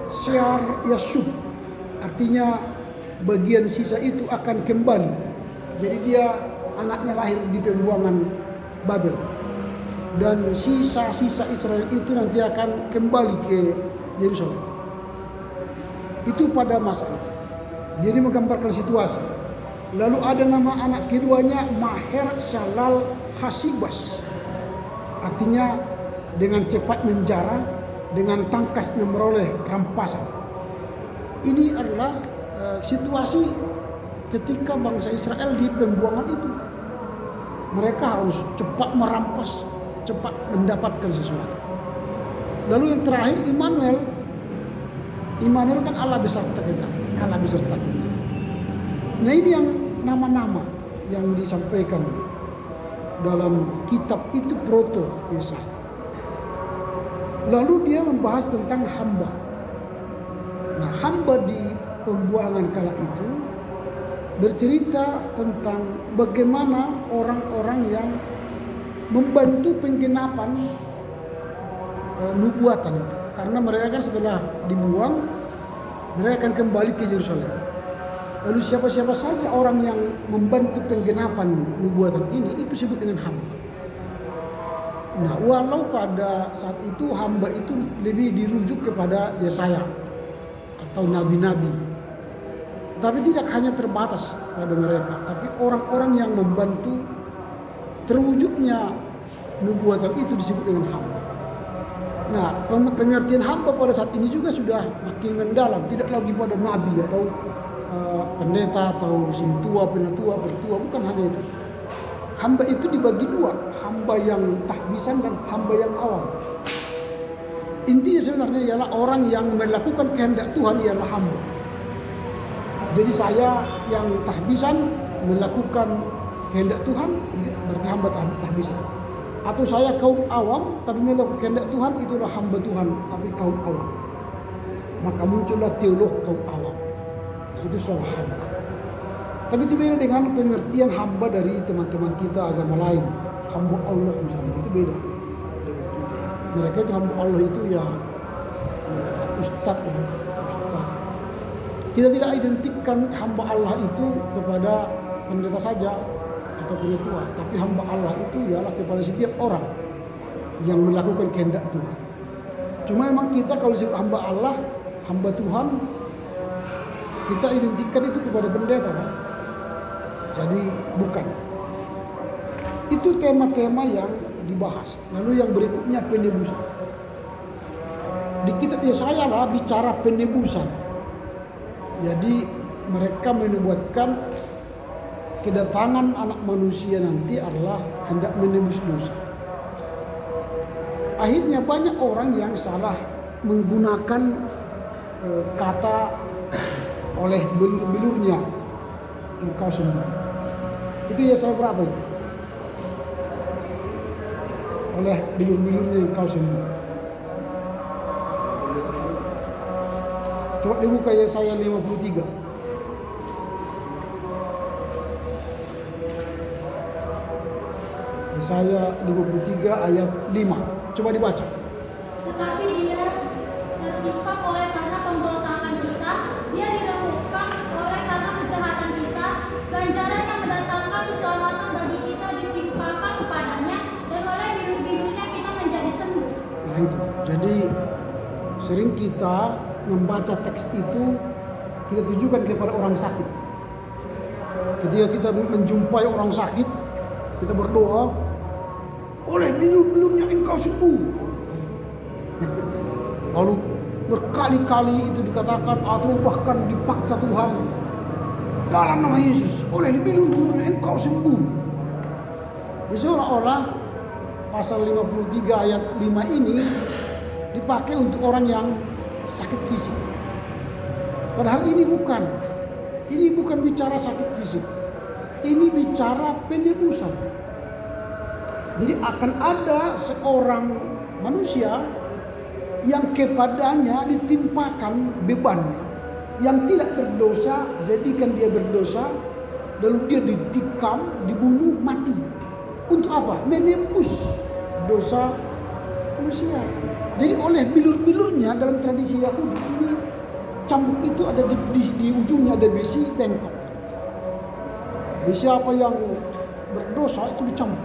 Shear Yashub, artinya bagian sisa itu akan kembali. Jadi dia anaknya lahir di pembuangan Babel, dan sisa-sisa Israel itu nanti akan kembali ke Yerusalem. Itu pada masa itu. Jadi menggambarkan situasi. Lalu ada nama anak keduanya Maher Shalal Hasibas, artinya dengan cepat menjara dengan tangkasnya meroleh rampasan. Ini adalah situasi ketika bangsa Israel di pembuangan itu. Mereka harus cepat merampas, cepat mendapatkan sesuatu. Lalu yang terakhir Immanuel. Immanuel kan Allah beserta kita, Allah beserta kita. Nah ini yang nama-nama yang disampaikan dalam kitab itu proto Yesaya. Lalu dia membahas tentang hamba. Nah hamba di pembuangan kala itu bercerita tentang bagaimana orang-orang yang membantu penggenapan nubuatan itu. Karena mereka kan setelah dibuang, mereka akan kembali ke Yerusalem. Lalu siapa-siapa saja orang yang membantu penggenapan nubuatan ini, itu disebut dengan hamba. Nah, walau pada saat itu hamba itu lebih dirujuk kepada Yesaya atau nabi-nabi. Tapi tidak hanya terbatas pada mereka, tapi orang-orang yang membantu terwujudnya nubuatan itu disebut dengan hamba. Nah, pengertian hamba pada saat ini juga sudah makin mendalam, tidak lagi pada nabi atau pendeta atau sintua, penatua, bertua, bukan hanya itu. Hamba itu dibagi dua, hamba yang tahbisan dan hamba yang awam. Intinya sebenarnya ialah orang yang melakukan kehendak Tuhan ialah hamba. Jadi saya yang tahbisan melakukan kehendak Tuhan, berarti hamba tahbisan. Atau saya kaum awam tapi melakukan kehendak Tuhan, itulah hamba Tuhan tapi kaum awam. Maka muncullah teolog kaum awam. Nah, itu soal hamba. Tapi itu beda dengan pengertian hamba dari teman-teman kita agama lain. Hamba Allah misalnya, itu beda dengan kita. Mereka itu hamba Allah itu ya ustadz ya, ustadz. Kita tidak identikkan hamba Allah itu kepada pendeta saja atau penatua, tapi hamba Allah itu ialah kepada setiap orang yang melakukan kehendak Tuhan. Cuma memang kita kalau disebut hamba Allah, hamba Tuhan, kita identikkan itu kepada pendeta kan? Jadi bukan. Itu tema-tema yang dibahas. Lalu yang berikutnya penebusan. Di kitab Yesaya lah bicara penebusan. Jadi mereka menubuatkan kedatangan anak manusia nanti adalah hendak menebus dosa. Akhirnya banyak orang yang salah menggunakan kata oleh belur-belurnya engkau sembuh. Itu Yesaya berapa itu? Oleh belur-belurnya engkau sembuh. Coba dibuka Yesaya 53. Yesaya 53 ayat 5. Coba dibaca. Tetapi dia tertikam oleh karena pemberontakan kita, dia diremukkan oleh karena kejahatan kita, ganjaran yang mendatangkan keselamatan bagi kita ditimpakan kepadanya, dan oleh biru-birunya kita menjadi sembuh. Nah itu, jadi sering kita membaca teks itu, kita tujukan kepada orang sakit. Ketika kita menjumpai orang sakit, kita berdoa, oleh bilur-bilurnya engkau sembuh. Lalu berkali-kali itu dikatakan atau bahkan dipaksa Tuhan, dalam nama Yesus, oleh bilur-bilurnya engkau sembuh. Jadi seolah-olah pasal 53 ayat 5 ini dipakai untuk orang yang sakit fisik. Padahal ini bukan. Ini bukan bicara sakit fisik. Ini bicara penebusan. Jadi akan ada seorang manusia yang kepadanya ditimpakan beban yang tidak berdosa, jadikan dia berdosa, lalu dia ditikam, dibunuh, mati. Untuk apa? Menebus dosa manusia. Jadi oleh bilur-bilurnya dalam tradisi Yahudi ini, cambuk itu ada di ujungnya ada besi bengkok. Jadi siapa yang berdosa itu dicambuk,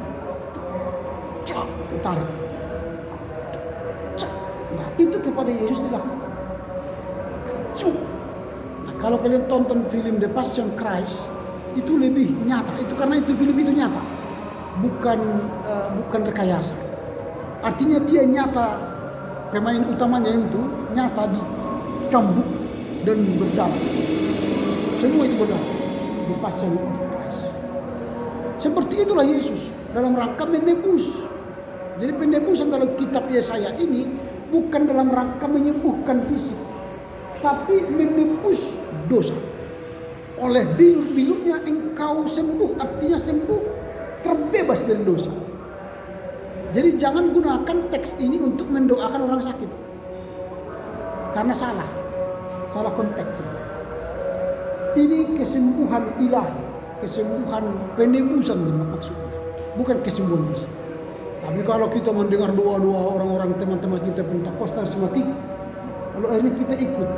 cak, ditarik. Cak. Nah itu kepada Yesus dilakukan. Cuk. Nah kalau kalian tonton film The Passion Christ, itu lebih nyata. Itu karena itu film itu nyata, bukan rekayasa. Artinya dia nyata pemain utamanya itu nyata dicambuk dan berdarah. Semua itu berdarah di Passion of Christ. Seperti itulah Yesus dalam rangka menebus. Jadi penebusan dalam kitab Yesaya ini bukan dalam rangka menyembuhkan fisik, tapi menebus dosa. Oleh bilur-bilurnya engkau sembuh, artinya sembuh, terbebas dari dosa. Jadi jangan gunakan teks ini untuk mendoakan orang sakit, karena salah konteks. Ini kesembuhan ilahi, kesembuhan penebusan maksudnya, bukan kesembuhan fisik. Tapi kalau kita mendengar doa-doa orang-orang teman-teman kita Pentakosta sistematik, lalu akhirnya kita ikut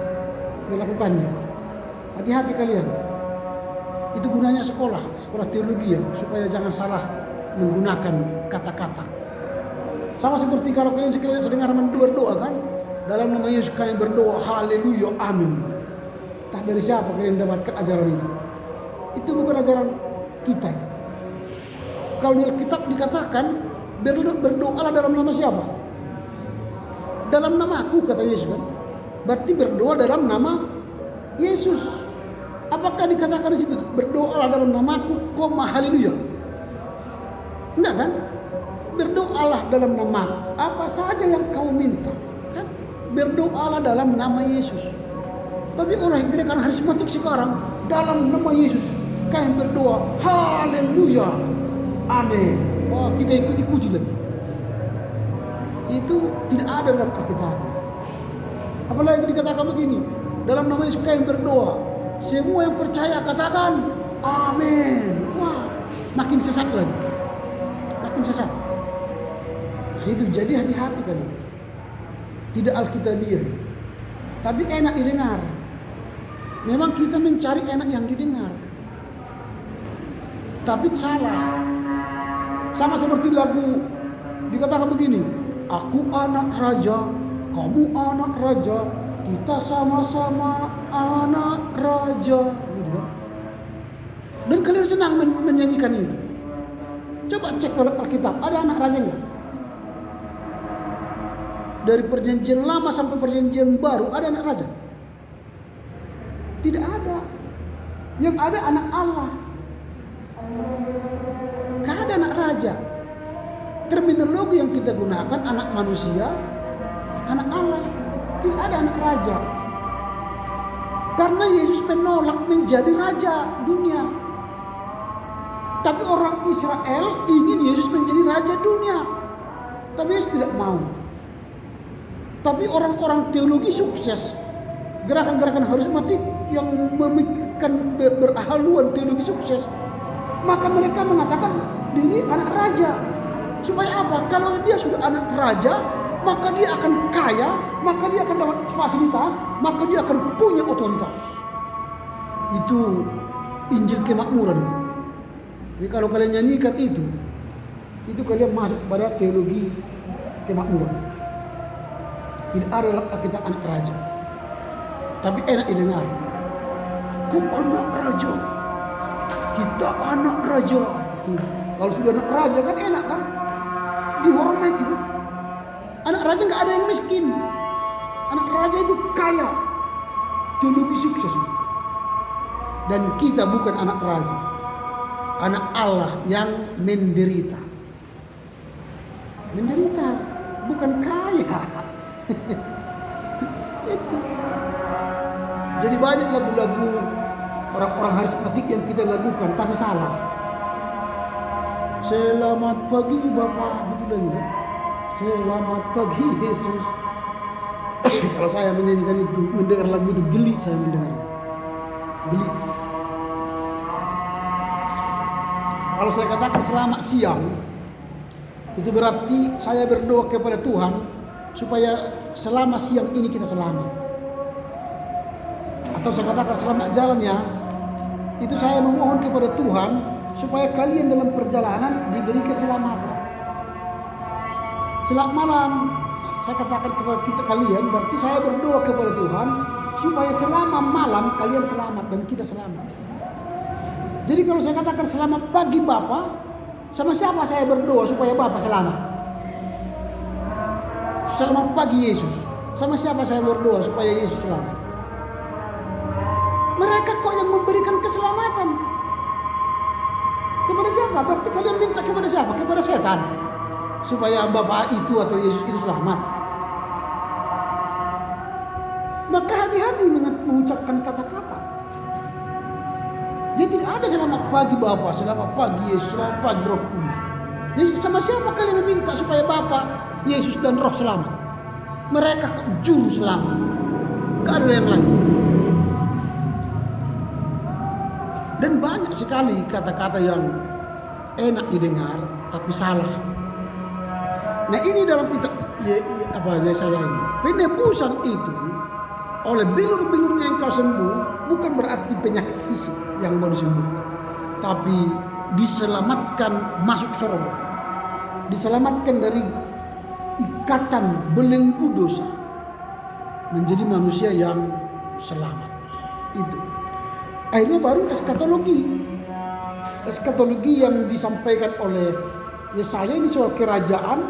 melakukannya, hati-hati kalian. Itu gunanya sekolah teologi ya, supaya jangan salah menggunakan kata-kata. Sama seperti kalau kalian sekalian dengar berdoa kan, dalam nama Yesus kami berdoa, haleluya, amin. Entah dari siapa kalian dapatkan ajaran itu. Itu bukan ajaran kita. Kalau di Alkitab dikatakan berdoalah dalam nama siapa? Dalam nama aku, kata Yesus kan. Berarti berdoa dalam nama Yesus. Apakah dikatakan di situ berdoalah dalam namaku, haleluya? Enggak kan? Berdoalah dalam nama apa saja yang kau minta, kan? Berdoalah dalam nama Yesus. Tapi orang gerakan karismatik sekarang dalam nama Yesus kalian berdoa, haleluya, amin. Wah, kita ikut-ikuti lagi. Itu tidak ada dalam Alkitab. Apalagi dikatakan begini, dalam nama Yesus kalian berdoa. Semua yang percaya katakan amin. Wah, makin sesat lagi. Makin sesat. Nah, itu jadi hati-hati kalian. Tidak Alkitabiah. Tapi enak didengar. Memang kita mencari enak yang didengar. Tapi salah. Sama seperti lagu dikatakan begini, aku anak raja, kamu anak raja, kita sama-sama anak raja, gitu kan? Dan kalian senang menyanyikan itu. Coba cek dalam Alkitab, ada anak raja enggak? Dari perjanjian lama sampai perjanjian baru ada anak raja? Tidak ada. Yang ada anak Allah. Gak ada anak raja. Terminologi yang kita gunakan anak manusia, anak Allah. Tidak ada anak raja. Karena Yesus menolak menjadi raja dunia. Tapi orang Israel ingin Yesus menjadi raja dunia. Tapi Yesus tidak mau. Tapi orang-orang teologi sukses, gerakan-gerakan karismatik yang memikirkan berhaluan teologi sukses, maka mereka mengatakan diri anak raja. Supaya apa? Kalau dia sudah anak raja, maka dia akan kaya, maka dia akan dapat fasilitas, maka dia akan punya otoritas. Itu Injil kemakmuran. Jadi kalau kalian nyanyikan itu kalian masuk pada teologi kemakmuran. Tidak ada kita anak raja, tapi enak didengar. Aku anak raja, kita anak raja. Kalau sudah anak raja kan enak kan, dihormati kan. Anak raja nggak ada yang miskin. Anak raja itu kaya, teologi sukses. Dan kita bukan anak raja, anak Allah yang menderita. Menderita, bukan kaya. Itu. Jadi banyak lagu-lagu orang-orang karismatik yang kita lakukan, tapi salah. Selamat pagi Bapak, gitu lagi. Selamat pagi Yesus. Kalau saya menyanyikan itu, mendengar lagu itu geli saya mendengarnya. Geli. Kalau saya katakan selamat siang, itu berarti saya berdoa kepada Tuhan supaya selama siang ini kita selamat. Atau saya katakan selamat jalannya, itu saya memohon kepada Tuhan supaya kalian dalam perjalanan diberi keselamatan. Selamat malam, saya katakan kepada kita kalian, berarti saya berdoa kepada Tuhan supaya selama malam kalian selamat dan kita selamat. Jadi kalau saya katakan selamat pagi Bapak, sama siapa saya berdoa supaya Bapak selamat? selamat pagi Yesus. Sama siapa saya berdoa supaya Yesus selamat? Mereka kok yang memberikan keselamatan. Kepada siapa? Berarti kalian minta kepada siapa? Kepada setan. Supaya Bapak itu atau Yesus itu selamat. Maka hati-hati mengucapkan kata-kata. Jadi tidak ada selamat pagi Bapa, selamat pagi Yesus, selamat pagi Roh Kudus. Jadi sama siapa kalian meminta supaya Bapa, Yesus dan Roh selamat? Mereka juru selamat. Gak ada yang lain. Dan banyak sekali kata-kata yang enak didengar tapi salah. Nah ini dalam kitab Yesaya ini. Penebusan itu oleh bilur-bilurnya yang kau sembuh bukan berarti penyakit fisik yang mau disembuhkan, tapi diselamatkan masuk surga, diselamatkan dari ikatan belenggu dosa, menjadi manusia yang selamat. Itu akhirnya baru eskatologi yang disampaikan oleh Yesaya ini soal kerajaan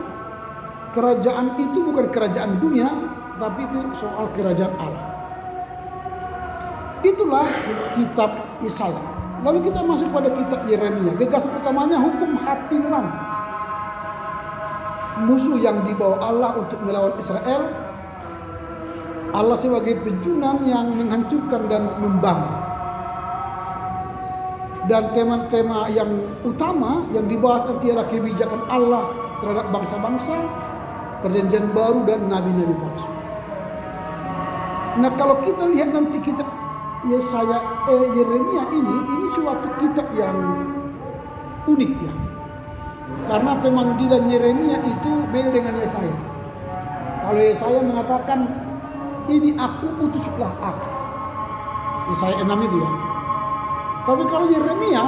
itu bukan kerajaan dunia, tapi itu soal kerajaan Allah. Itulah kitab Yesaya. Lalu kita masuk pada kitab Yeremia. Gagasan utamanya hukum hati nurani. Musuh yang dibawa Allah untuk melawan Israel. Allah sebagai pejunan yang menghancurkan dan membangun. Dan tema-tema yang utama yang dibahas nanti adalah kebijakan Allah terhadap bangsa-bangsa, perjanjian baru dan nabi-nabi palsu. Nah kalau kita lihat nanti kitab Yeremia ini suatu kitab yang unik ya. Karena pemanggilan Yeremia itu beda dengan Yesaya. Kalau Yesaya mengatakan ini aku utuslah aku. Yesaya 6 itu ya. Tapi kalau Yeremia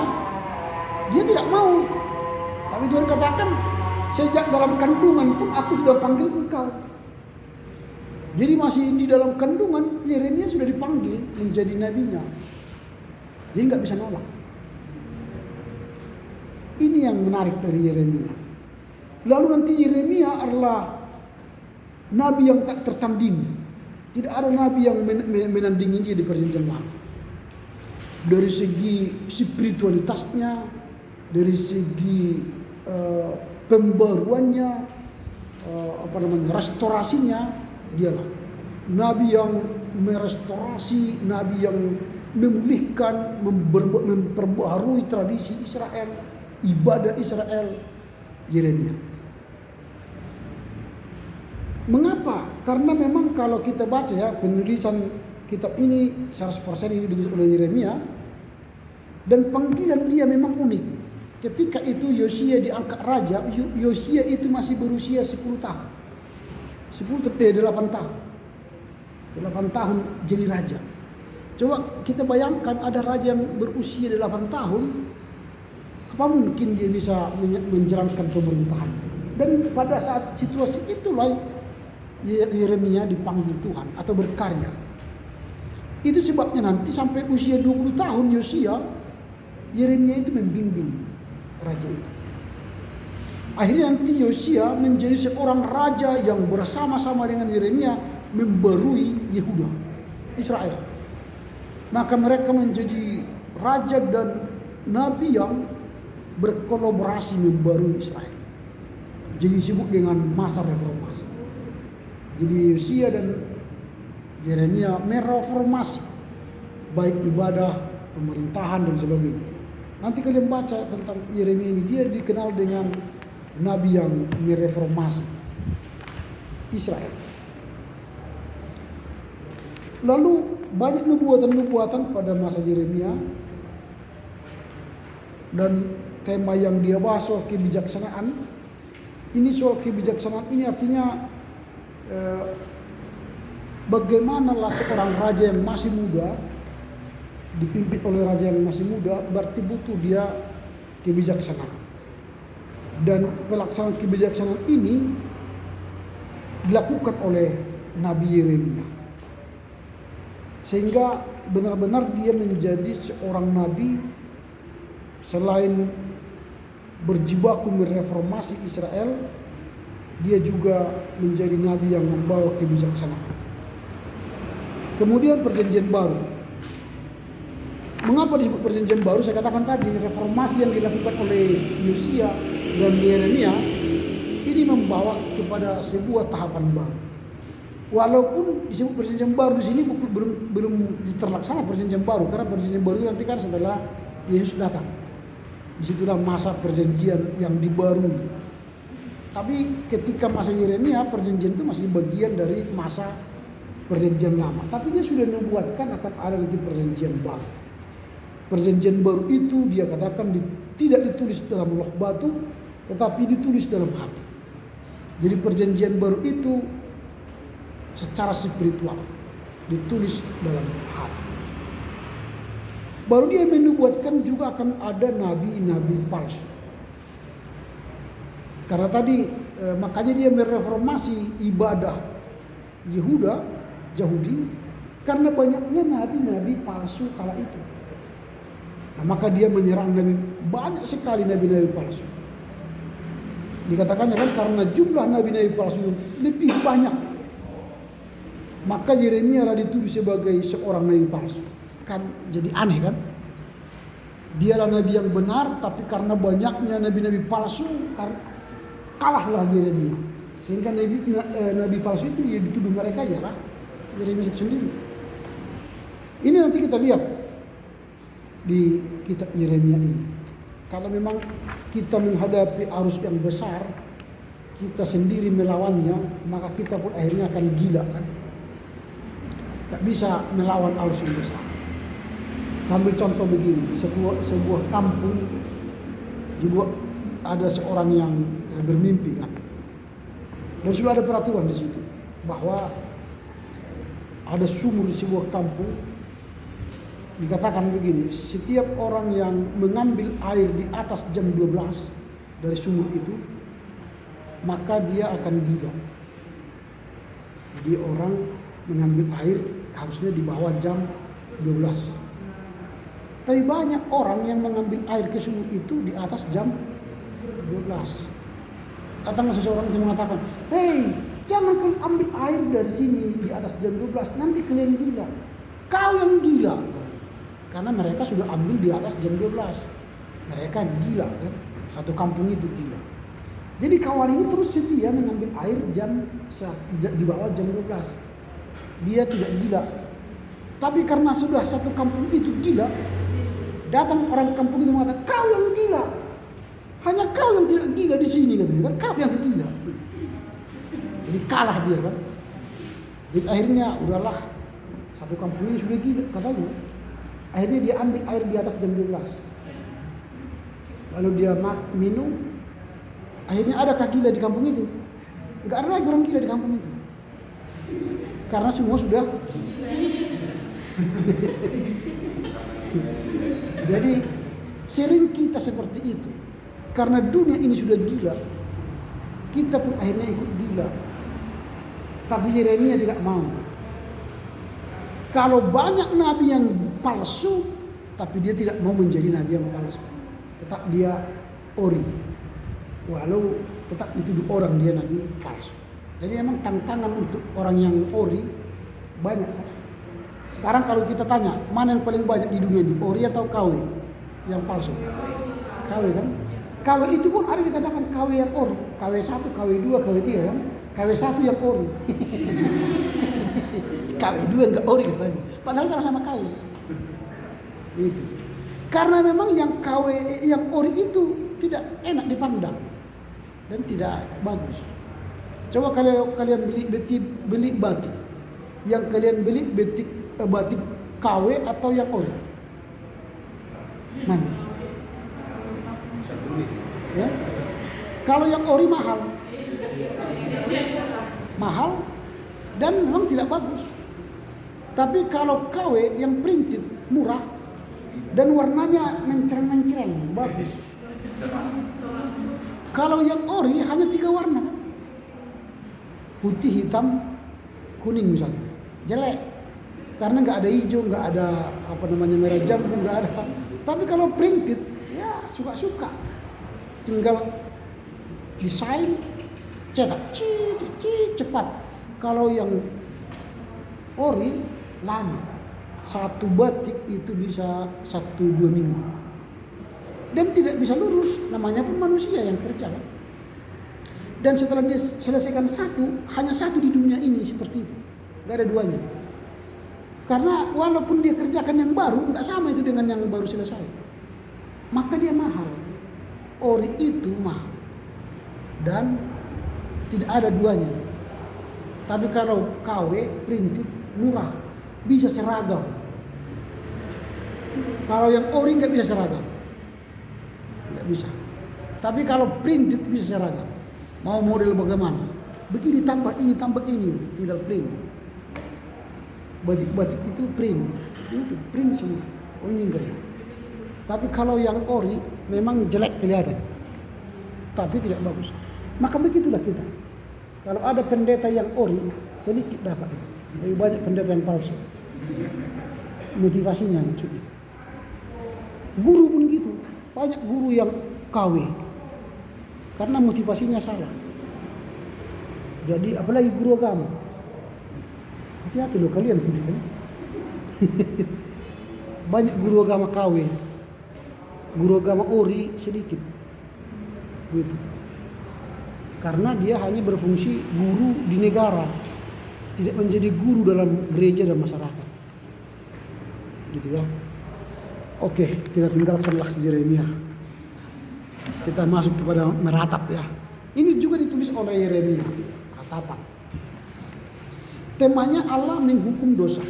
dia tidak mau. Tapi Tuhan katakan sejak dalam kandungan pun aku sudah panggil engkau. Jadi masih di dalam kandungan Yeremia sudah dipanggil menjadi nabinya. Jadi nggak bisa nolak. Ini yang menarik dari Yeremia. Lalu nanti Yeremia adalah nabi yang tak tertandingi. Tidak ada nabi yang menandingi dia di perjanjian lama. Dari segi spiritualitasnya, dari segi pembaruannya, restorasinya. Dialah nabi yang merestorasi, nabi yang memulihkan, memperbaharui tradisi Israel, ibadah Israel, Yeremia. Mengapa? Karena memang kalau kita baca ya penulisan kitab ini 100% ini ditulis oleh Yeremia, dan panggilan dia memang unik. Ketika itu Yosia diangkat raja, Yosia itu masih berusia 10 tahun. 8 tahun. 8 tahun jadi raja. Coba kita bayangkan ada raja yang berusia 8 tahun. Apa mungkin dia bisa menjalankan pemerintahan? Dan pada saat situasi itulah Yeremia dipanggil Tuhan atau berkarya. Itu sebabnya nanti sampai usia 20 tahun Yosia, Yeremia itu membimbing raja itu. Akhirnya nanti Yosia menjadi seorang raja yang bersama-sama dengan Yeremia membarui Yehuda, Israel. Maka mereka menjadi raja dan nabi yang berkolaborasi membarui Israel. Jadi disebut dengan masa reformasi. Jadi Yosia dan Yeremia mereformasi baik ibadah, pemerintahan dan sebagainya. Nanti kalian baca tentang Yeremia ini, dia dikenal dengan nabi yang mereformasi Israel. Lalu banyak nubuatan-nubuatan pada masa Yeremia, dan tema yang dia bahas soal kebijaksanaan. Ini soal kebijaksanaan ini artinya bagaimanalah seorang raja yang masih muda dipimpin oleh raja yang masih muda, berarti butuh dia kebijaksanaan. Dan pelaksanaan kebijaksanaan ini dilakukan oleh Nabi Yeremia. Sehingga benar-benar dia menjadi seorang nabi, selain berjibaku mereformasi Israel, dia juga menjadi nabi yang membawa kebijaksanaan. Kemudian perjanjian baru. Mengapa disebut perjanjian baru? Saya katakan tadi, reformasi yang dilakukan oleh Yosia dan Yeremia ini membawa kepada sebuah tahapan baru. Walaupun disebut perjanjian baru di sini belum terlaksana perjanjian baru, karena perjanjian baru nanti kan setelah Yesus datang. Disitulah masa perjanjian yang dibarui. Tapi ketika masa Yeremia, perjanjian itu masih bagian dari masa perjanjian lama. Tapi dia sudah membuatkan akan ada nanti perjanjian baru. Perjanjian baru itu dia katakan tidak ditulis dalam loh batu, tetapi ditulis dalam hati. Jadi perjanjian baru itu secara spiritual ditulis dalam hati. Baru dia menubuatkan juga akan ada nabi-nabi palsu. Karena tadi makanya dia mereformasi ibadah Yahudi karena banyaknya nabi-nabi palsu kala itu. Nah, maka dia menyerang banyak sekali nabi-nabi palsu. Dikatakannya kan karena jumlah nabi-nabi palsu lebih banyak, maka Yeremia dituduh sebagai seorang nabi palsu. Kan jadi aneh kan? Dialah nabi yang benar, tapi karena banyaknya nabi-nabi palsu, kalahlah Yeremia. Sehingga nabi palsu itu dia dituduh mereka ialah Yeremia itu sendiri. Ini nanti kita lihat di kitab Yeremia ini. Kalau memang kita menghadapi arus yang besar, kita sendiri melawannya, maka kita pun akhirnya akan gila kan? Tak bisa melawan arus yang besar. Sambil contoh begini, sebuah kampung juga ada seorang yang bermimpi kan, dan sudah ada peraturan di situ bahwa ada sumur di sebuah kampung. Dikatakan begini, setiap orang yang mengambil air di atas jam 12 dari sumur itu, maka dia akan gila. Jadi orang mengambil air harusnya di bawah jam 12. Tapi banyak orang yang mengambil air ke sumur itu di atas jam 12. Datang seseorang yang mengatakan, "Hei, jangan kalian ambil air dari sini di atas jam 12, nanti kalian gila." Kau yang gila. Karena mereka sudah ambil di atas jam 12. Mereka gila kan? Satu kampung itu gila. Jadi kawan ini terus setia mengambil air di bawah jam 12. Dia tidak gila. Tapi karena sudah satu kampung itu gila, datang orang kampung itu mengatakan, "Kau yang gila. Hanya kau yang tidak gila di sini," katanya kan? "Kau yang gila." Jadi kalah dia kan. Jadi akhirnya udahlah, satu kampung ini sudah gila katanya. Akhirnya dia ambil air di atas jam 12. Lalu dia minum. Akhirnya adakah gila di kampung itu? Enggak ada lagi orang gila di kampung itu. Karena semua sudah. Jadi sering kita seperti itu. Karena dunia ini sudah gila, kita pun akhirnya ikut gila. Tapi Yeremia tidak mau. Kalau banyak nabi yang palsu, tapi dia tidak mau menjadi nabi yang palsu. Tetap dia ori. Walau tetap dituduh orang dia nabi palsu. Jadi emang tantangan untuk orang yang ori banyak. Sekarang kalau kita tanya, mana yang paling banyak di dunia ini? Ori atau KW yang palsu? KW kan? KW itu pun ada dikatakan KW yang ori. KW 1, KW 2, KW 3 kan? KW 1 yang ori. KW 2 enggak ori katanya. Padahal sama-sama KW. Itu. Karena memang yang yang ori itu tidak enak dipandang dan tidak bagus. Coba kalau kalian beli batik, yang kalian beli batik KW atau yang ori? Mana? Ya? Kalau yang ori mahal dan memang tidak bagus. Tapi kalau KW yang printed murah dan warnanya mencreng-mencreng, bagus. Kalau yang ori hanya 3 warna, putih, hitam, kuning misalnya, jelek. Karena nggak ada hijau, nggak ada merah jambu, nggak ada. Tapi kalau printed, ya suka-suka. Tinggal desain, cetak cepat. Kalau yang ori lama, satu batik itu bisa 1-2 minggu dan tidak bisa lurus, namanya pun manusia yang kerja kan? Dan setelah dia selesaikan hanya satu di dunia ini seperti itu, gak ada duanya. Karena walaupun dia kerjakan yang baru, nggak sama itu dengan yang baru selesai. Maka dia mahal. Ori itu mahal. Dan tidak ada duanya. Tapi kalau KW, printed, murah. Bisa seragam. Kalau yang ori nggak bisa seragam. Nggak bisa. Tapi kalau printed bisa seragam. Mau model bagaimana? Begini tambah ini, tinggal print. Batik-batik itu print semua. Oh ini enggak. Tapi kalau yang ori memang jelek kelihatan, tapi tidak bagus. Maka begitulah kita. Kalau ada pendeta yang ori sedikit dapat, lebih banyak pendeta yang palsu. Motivasinya maksudnya. Guru pun gitu, banyak guru yang KW karena motivasinya salah. Jadi apalagi guru agama. Hati-hati loh kalian gitu kan. Banyak guru agama KW. Guru agama ori sedikit. Gitu. Karena dia hanya berfungsi guru di negara, tidak menjadi guru dalam gereja dan masyarakat. Gitu ya. Oke, kita tinggalkanlah Yeremia. Kita masuk kepada meratap ya. Ini juga ditulis oleh Yeremia, ratapan. Temanya Allah menghukum dosa.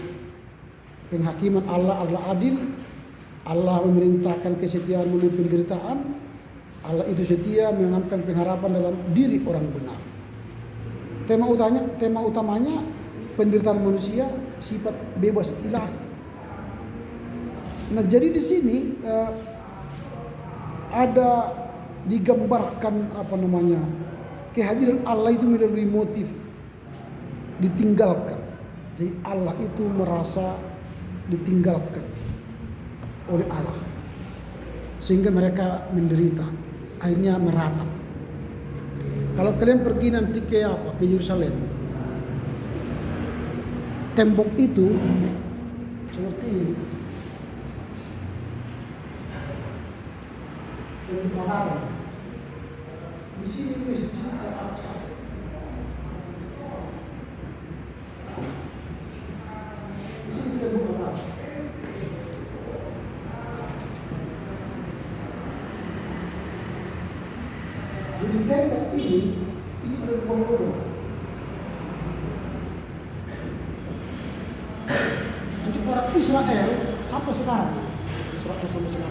Penghakiman Allah adil. Allah memerintahkan kesetiaan melalui penderitaan. Allah itu setia menanamkan pengharapan dalam diri orang benar. Tema utamanya penderitaan manusia, sifat bebas ilahi. Nah, jadi di sini ada digambarkan kehadiran Allah itu melalui motif ditinggalkan. Jadi Allah itu merasa ditinggalkan oleh Allah, sehingga mereka menderita, akhirnya meratap. Kalau kalian pergi nanti ke Yerusalem, tembok itu seperti ini. Di sini Masjid Al-Aqsa. Di sini tembok Al-Aqsa. Jadi tembok ini ada ruang-ruang. Jadi orang Israel sampai sekarang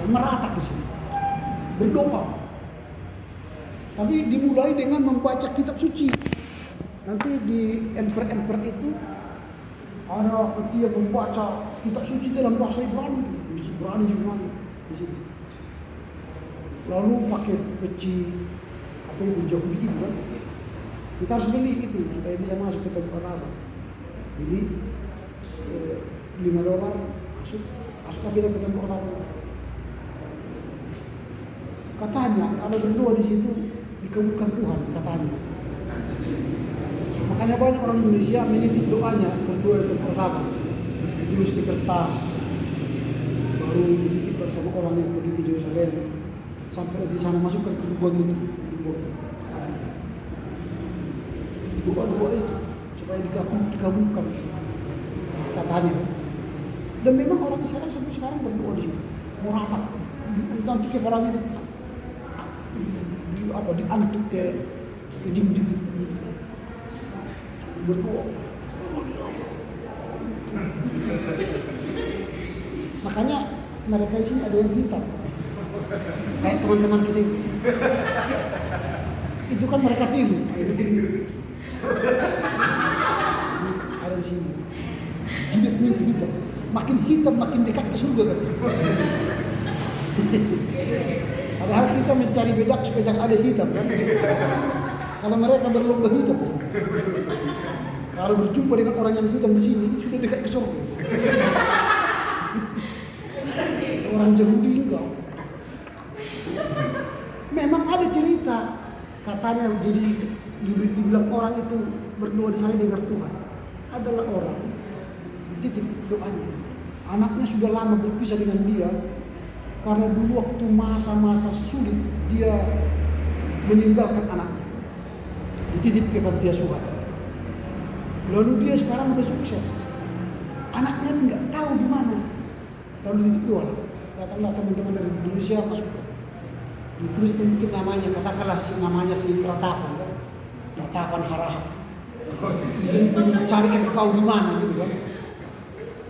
meratap di sini, berdoa. Tapi dimulai dengan membaca kitab suci. Nanti di emper-emper itu ada yang membaca kitab suci dalam bahasa Ibrani semua di sini. Lalu pakai peci itu Yahudi itu kan, kita harus beli itu supaya bisa masuk ke tempat apa. Jadi $5 masuk kita ke tempat apa. Katanya kalau berdoa di situ dikabulkan Tuhan katanya. Makanya banyak orang Indonesia menitip doanya berdoa di tempat apa, ditulis di kertas, baru dititip bersama orang yang pergi ke Yerusalem, sampai di sana masukkan ke lubang itu. Doa-doa itu supaya dikabulkan katanya. Dan memang orang Israel sampai sekarang berdoa di sini, meratap. Nanti kepalanya diantuk ke dinding berdoa. Makanya mereka di sini ada yang hitam, kayak teman-teman kita itu kan mereka tiru. Ada di sini. Jidatnya itu hitam. Makin hitam makin dekat ke surga kan. Padahal kita mencari bedak supaya jangan ada hitam kan. Karena mereka berlomba hitam. Kalau berjumpa dengan orang yang hitam di sini sudah dekat ke surga. Orang Yahudi enggak. Memang ada cerita katanya jadi dibilang orang itu berdoa di sana dengar Tuhan adalah orang titip doanya. Anaknya sudah lama berpisah dengan dia karena dulu waktu masa-masa sulit dia meninggalkan anaknya, dititip ke panti asuhan. Lalu dia sekarang udah sukses, anaknya tidak tahu di mana. Lalu titip doa, datanglah teman-teman dari Indonesia masuk. Ditulis mungkin namanya, katakanlah namanya si Ratapan Harahap. Cari engkau di mana gitu kan.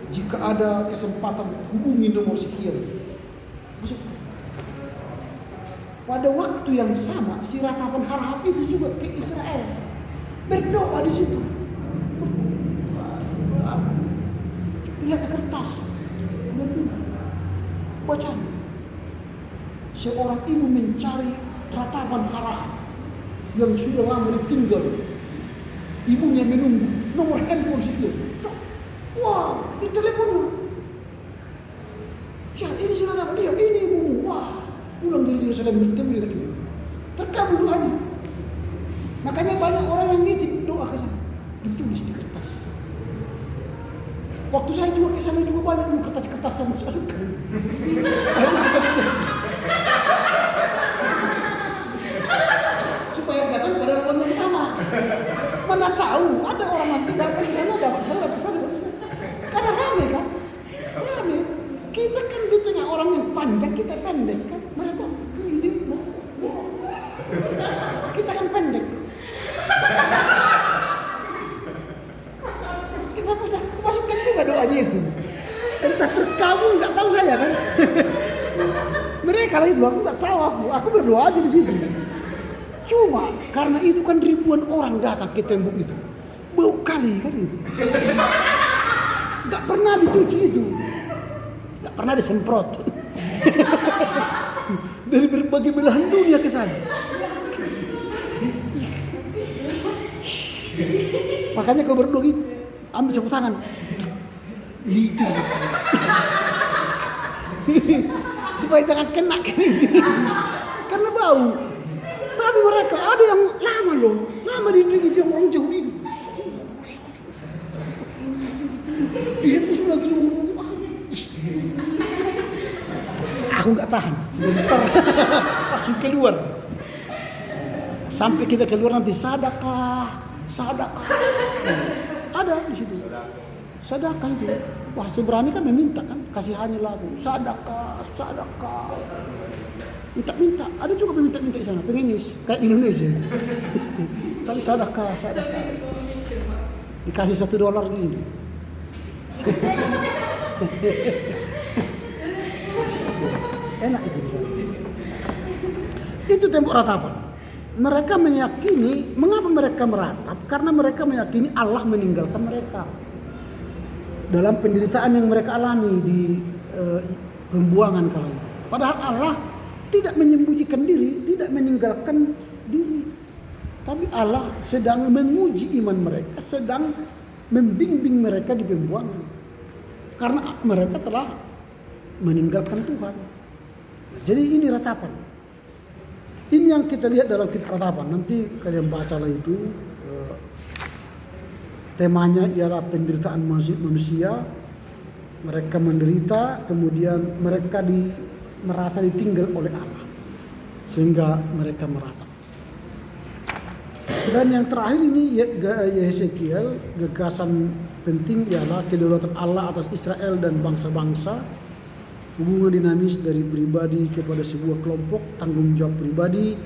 Jika ada kesempatan hubungi nomor sekian. Masuk. Pada waktu yang sama si Ratapan Harahap itu juga ke Israel. Berdoa di situ. Lihat kertas. Baca. Seorang ibu mencari Ratapan Harahap yang sudah lama ditinggal. Ibunya menunggu nomor handphone sekian. Wah, di teleponnya. Ya, ini si Ratapan dia, ini ibu. Wah, pulang dari Yerusalem bertemu dengan ibu. Terkabul doanya. Makanya banyak orang yang nitip doa ke sana. Ditulis di kertas. Waktu saya juga ke sana juga banyak kertas-kertas sama sekali. Supaya jangan pada orang yang sama. Mana tahu ada orang nanti datang di sana dapat sana. Karena rame kan? Rame. Kita kan di tengah orang yang panjang, kita pendek kan? Mereka ini kita kan pendek. Kita masukkan juga doanya itu. Entah terkabul nggak tahu saya kan? Mereka lah itu aku nggak tahu aku berdoa aja di situ. Cuma karena itu kan ribuan orang datang ke tembok itu, bau kali kan itu. Nggak pernah dicuci itu, nggak pernah disemprot. Dari berbagai belahan dunia ke sana. Makanya kalau berdoa ambil sapu tangan, lidah. Supaya jangan kena karena bau. Tapi mereka ada yang lama loh, lama di negeri yang orang jauh itu. Dia pun sudah gini ngomong, aku nggak tahan, sebentar langsung keluar. Sampai kita keluar nanti sedekah. Ada di situ. Sedekah itu. Wah, saya berani kan meminta kan, kasihannya lah aku. Sedekah. Minta. Ada juga minta di sana, pengemis kayak di Indonesia. Tapi sedekah. Dikasih $1 gini. Enak itu. Itu tembok ratapan. Mereka meyakini, mengapa mereka meratap? Karena mereka meyakini Allah meninggalkan mereka dalam penderitaan yang mereka alami di pembuangan kala itu. Padahal Allah tidak menyembunyikan diri, tidak meninggalkan diri. Tapi Allah sedang menguji iman mereka, sedang membimbing mereka di pembuangan. Karena mereka telah meninggalkan Tuhan. Jadi ini ratapan. Ini yang kita lihat dalam kitab ratapan. Nanti kalian bacalah itu. Temanya ialah penderitaan manusia. Mereka menderita, kemudian mereka merasa ditinggal oleh Allah, sehingga mereka meratap. Dan yang terakhir ini Yesekiel, gagasan penting ialah kedaulatan Allah atas Israel dan bangsa-bangsa, hubungan dinamis dari pribadi kepada sebuah kelompok, tanggung jawab pribadi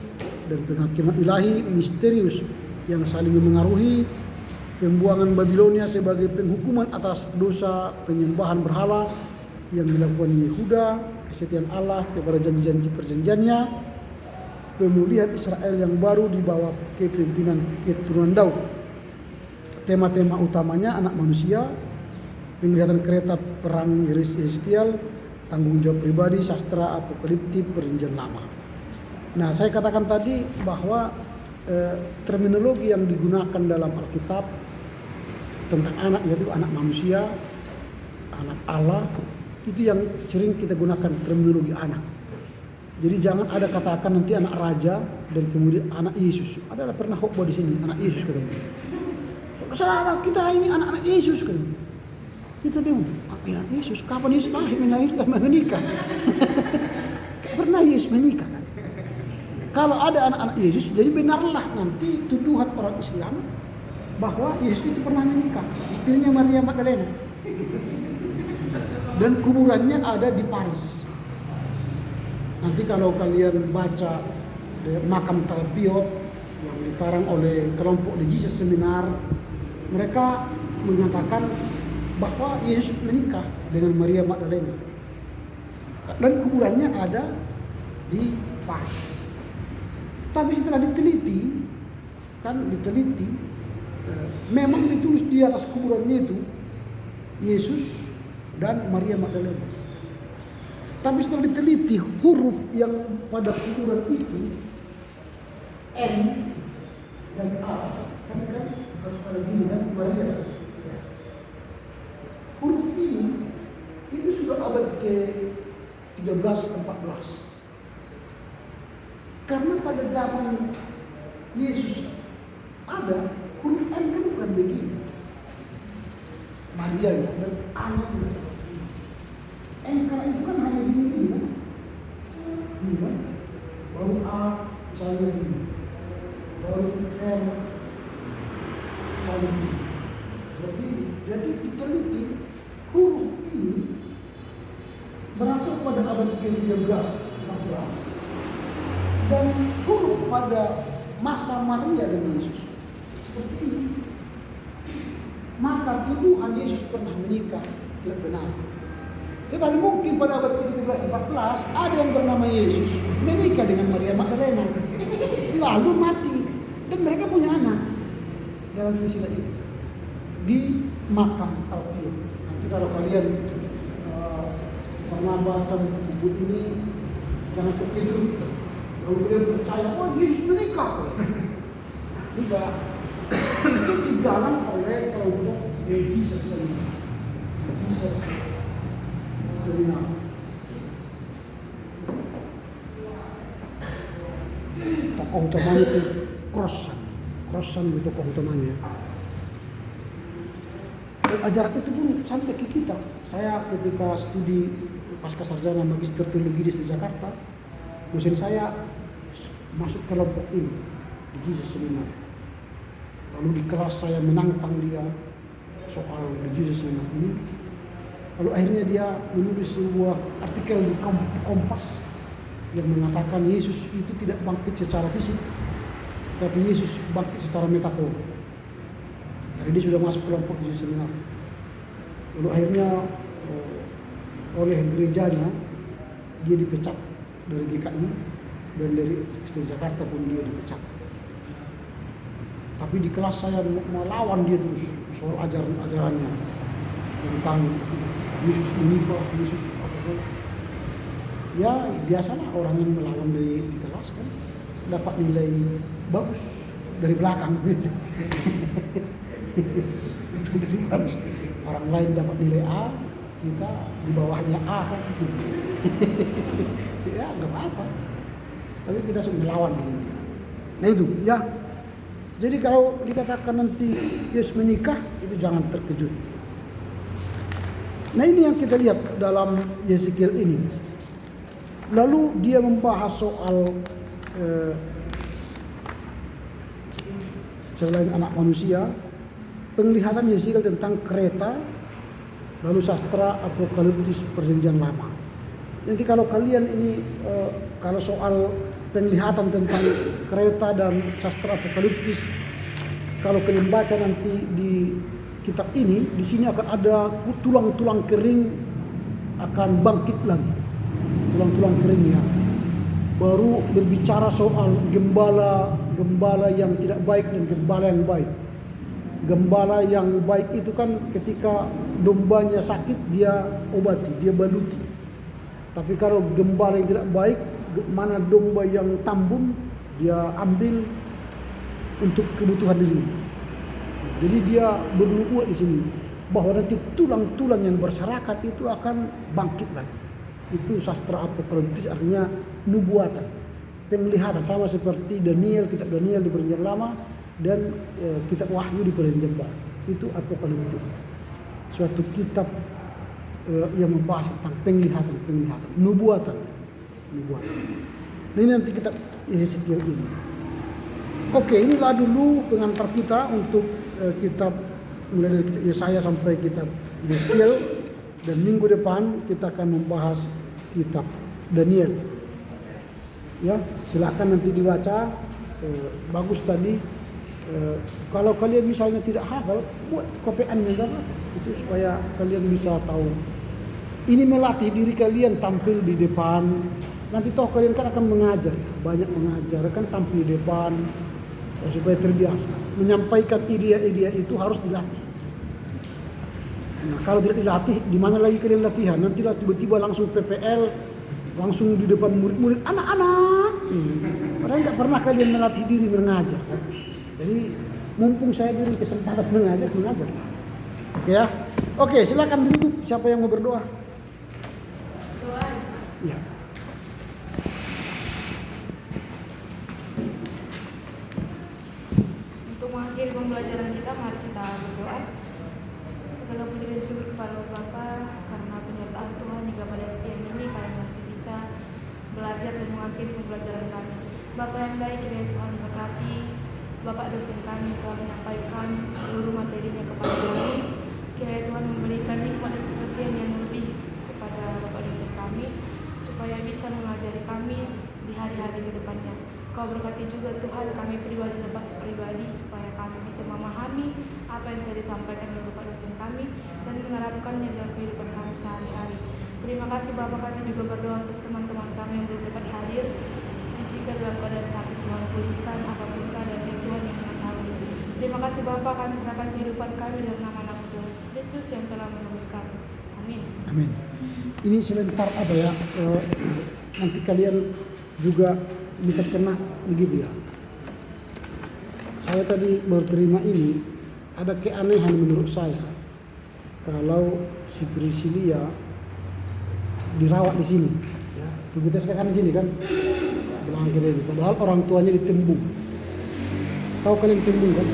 dan penghakiman ilahi misterius yang saling mengaruhi, pembuangan Babilonia sebagai penghukuman atas dosa penyembahan berhala yang dilakukan Yehuda, kesetiaan Allah kepada janji-janji perjanjiannya, pemulihan Israel yang baru di bawah kepemimpinan keturunan Daud. Tema-tema utamanya anak manusia, penglihatan kereta perang Yesekiel, tanggung jawab pribadi, sastra apokaliptik, perjanjian lama. Nah, saya katakan tadi bahwa terminologi yang digunakan dalam Alkitab tentang anak, yaitu anak manusia, anak Allah, itu yang sering kita gunakan terminologi anak. Jadi jangan ada katakan nanti anak raja dan kemudian anak Yesus. Ada pernah khotbah di sini anak Yesus katanya. Saudara kita ini anak-anak Yesus kan. Kita bingung, anak Yesus kapan Yesus lahir melahirkan menikah? Pernah Yesus menikah kan? Kalau ada anak-anak Yesus, jadi benarlah nanti tuduhan orang Islam bahwa Yesus itu pernah menikah, istrinya Maria Magdalena. Dan kuburannya ada di Paris. Nanti kalau kalian baca makam Talpiot yang dikarang oleh kelompok The Jesus Seminar, mereka mengatakan bahwa Yesus menikah dengan Maria Magdalena. Dan kuburannya ada di Paris. Tapi setelah diteliti, memang ditulis di atas kuburannya itu Yesus dan Maria Magdalena. Tapi setelah diteliti huruf yang pada kuburan itu M dan A, kan harus ada gini kan Maria. Huruf ini itu sudah abad ke-13-14. Karena pada zaman Yesus ada huruf M kan bukan begini. Maria ya, dan A-nya juga seperti ini. M karena itu kan hanya gini kan. Ini kan. Baru A misalnya gini. Baru M misalnya gini. Seperti ini. Jadi diteliti huruf ini berasal pada abad ke-13-14. Dan huruf pada masa Maria dan Yesus seperti ini. Maka tuduhan Yesus pernah menikah tidak benar. Tetapi mungkin pada abad ke-13-14 ada yang bernama Yesus menikah dengan Maria Magdalena, lalu mati, dan mereka punya anak dalam silsilah itu di makam Talpiot. Nanti kalau kalian pernah baca buku ini, jangan terkejut. Lalu kalian percaya, oh Yesus menikah. Tidak. Itu digalang oleh kelompok The Jesus Seminar. Jesus Seminar. Tokoh utamanya itu Crossan itu tokoh utamanya. Dan ajaran itu pun sampai ke kita. Saya ketika studi pasca sarjana magister teologi di Jakarta, dosen saya masuk kelompok ini di Jesus Seminar. Lalu di kelas saya menantang dia soal di Jesus Seminar ini. Lalu akhirnya dia menulis sebuah artikel di Kompas yang mengatakan Yesus itu tidak bangkit secara fisik, tapi Yesus bangkit secara metafor. Jadi dia sudah masuk kelompok Jesus Seminar. Lalu akhirnya oleh gerejanya dia dipecat dari GKI dan dari ST Jakarta pun dia dipecat. Tapi di kelas saya melawan dia terus soal ajarannya tentang Yesus menikah, Yesus apa. Ya biasalah orang yang melawan di kelas kan dapat nilai bagus dari belakang. Dari bagus. Orang lain dapat nilai A, kita di bawahnya A kan. Ya nggak apa-apa. Tapi kita sudah melawan dengan dia. Nah itu ya. Jadi kalau dikatakan nanti Yesus menikah, itu jangan terkejut. Nah ini yang kita lihat dalam Yeskiel ini. Lalu dia membahas soal selain anak manusia, penglihatan Yeskiel tentang kereta, lalu sastra apokaliptis perjanjian lama. Nanti kalau kalian ini kalau soal penglihatan tentang kereta dan sastra apokaliptis, kalau kalian baca nanti di kitab ini, di sini akan ada tulang-tulang kering akan bangkit lagi, tulang-tulang keringnya. Baru berbicara soal gembala yang tidak baik dan gembala yang baik. Gembala yang baik itu kan ketika dombanya sakit dia obati, dia baluti. Tapi kalau gembala yang tidak baik, mana domba yang tambun dia ambil untuk kebutuhan dirinya. Jadi dia bernubuat di sini bahwa nanti tulang-tulang yang berserakat itu akan bangkit lagi. itu sastra apokaliptis, artinya nubuatan, penglihatan, sama seperti Daniel, kitab Daniel di Perjanjian Lama dan kitab Wahyu di Perjanjian Baru. Itu apokaliptis, suatu kitab yang membahas tentang penglihatan, nubuatan. Nah, ini nanti kitab Yeskiel ini. Oke, inilah dulu pengantar kita untuk kitab mulai dari kitab Yesaya sampai kitab Yeskiel, dan minggu depan kita akan membahas kitab Daniel. Ya, silakan nanti dibaca. Bagus tadi. Kalau kalian misalnya tidak hafal, buat kopiannya enggak apa-apa. Itu supaya kalian bisa tahu. Ini melatih diri kalian tampil di depan. Nanti toh kalian kan akan mengajar, banyak mengajar kan, tampil di depan supaya terbiasa. Menyampaikan ide-ide itu harus dilatih. Nah, kalau tidak dilatih, di mana lagi kalian latihan? Nantilah tiba-tiba langsung PPL, langsung di depan murid-murid, anak-anak. Padahal nggak pernah kalian melatih diri mengajar. Jadi mumpung saya diri kesempatan mengajar. Oke ya. Oke, silakan duduk. Siapa yang mau berdoa? Doa. Ya. Untuk mengakhiri pembelajaran kita, mari kita berdoa. Segala puji dan syukur kepada Bapa karena penyertaan Tuhan hingga pada siang ini kami masih bisa belajar dan mengakhiri pembelajaran kami. Bapa yang baik, kiranya Tuhan berkati Bapak dosen kami telah menyampaikan seluruh materinya kepada kami. Kiranya Tuhan memberikan nikmat dan pengertian yang lebih kepada Bapak dosen kami, supaya bisa mengajari kami di hari-hari ke depannya. Kau berkati juga Tuhan kami pribadi lepas pribadi, supaya kami bisa memahami apa yang telah disampaikan oleh Bapak dosen kami dan menerapkannya dalam kehidupan kami sehari-hari. Terima kasih Bapak, kami juga berdoa untuk teman-teman kami yang belum dapat hadir. Jika dalam keadaan sakit, Tuhan pulihkan apapun keadaan yang Tuhan yang mengetahui. Terima kasih Bapak, kami serahkan kehidupan kami dalam nama Tuhan Yesus Kristus yang telah menebus kami. Amin. Amin. Ini sebentar apa ya? Nanti kalian juga bisa kena begitu ya. Saya tadi berterima ini, ada keanehan menurut saya kalau si Priscilia dirawat di sini. Ya, kita sekarang di sini kan, belakang kiri ini. Padahal orang tuanya di Tembung. Tahu kalian Tembung kan?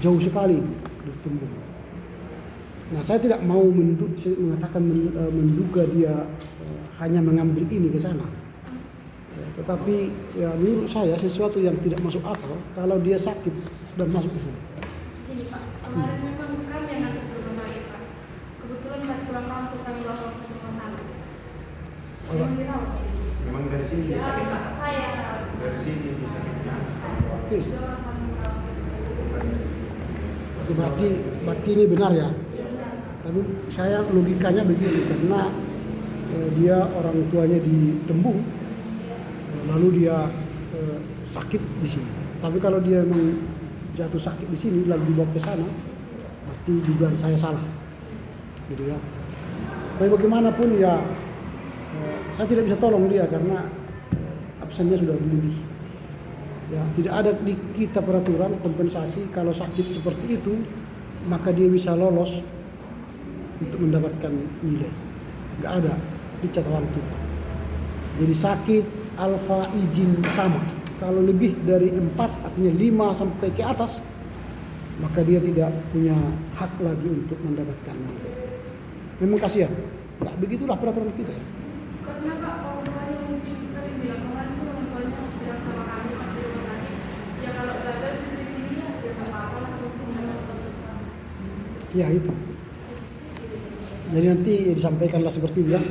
Jauh sekali di Tembung. Nah, saya tidak mau menduga dia hanya mengambil ini ke sana. Ya, tetapi ya menurut saya sesuatu yang tidak masuk akal kalau dia sakit dan masuk ke sini. Ini Pak, kemarin memang kami yang nanti ke rumah sakit Pak. Kebetulan pas pulang kampus kami bawa ke rumah sakit. Memang dirawat. Memang dari sini dia sakit. Pak, saya Dari sini dia sakit. Oke. Berarti ini benar ya. Tapi saya logikanya begitu karena dia orang tuanya di Tembung, lalu dia sakit di sini. Tapi kalau dia memang jatuh sakit di sini lalu dibawa ke sana, berarti dugaan saya salah, gitu ya. Tapi bagaimanapun ya, saya tidak bisa tolong dia karena absennya sudah berlebih. Ya, tidak ada di kita peraturan kompensasi kalau sakit seperti itu, maka dia bisa lolos untuk mendapatkan nilai. Nggak ada di catatan kita. Jadi sakit, alfa, izin sama. Kalau lebih dari 4, artinya 5 sampai ke atas, maka dia tidak punya hak lagi untuk mendapatkan nilai. Memang kasihan. Ya, begitulah peraturan kita. karena Pak, orang tuanya mungkin sering bilang kemarin tuh orang tuanya bilang sama kami pas di rumah sakit, ya kalau gagal di sini ya nggak apa-apa lah. Ya itu. Jadi nanti disampaikanlah seperti itu ya.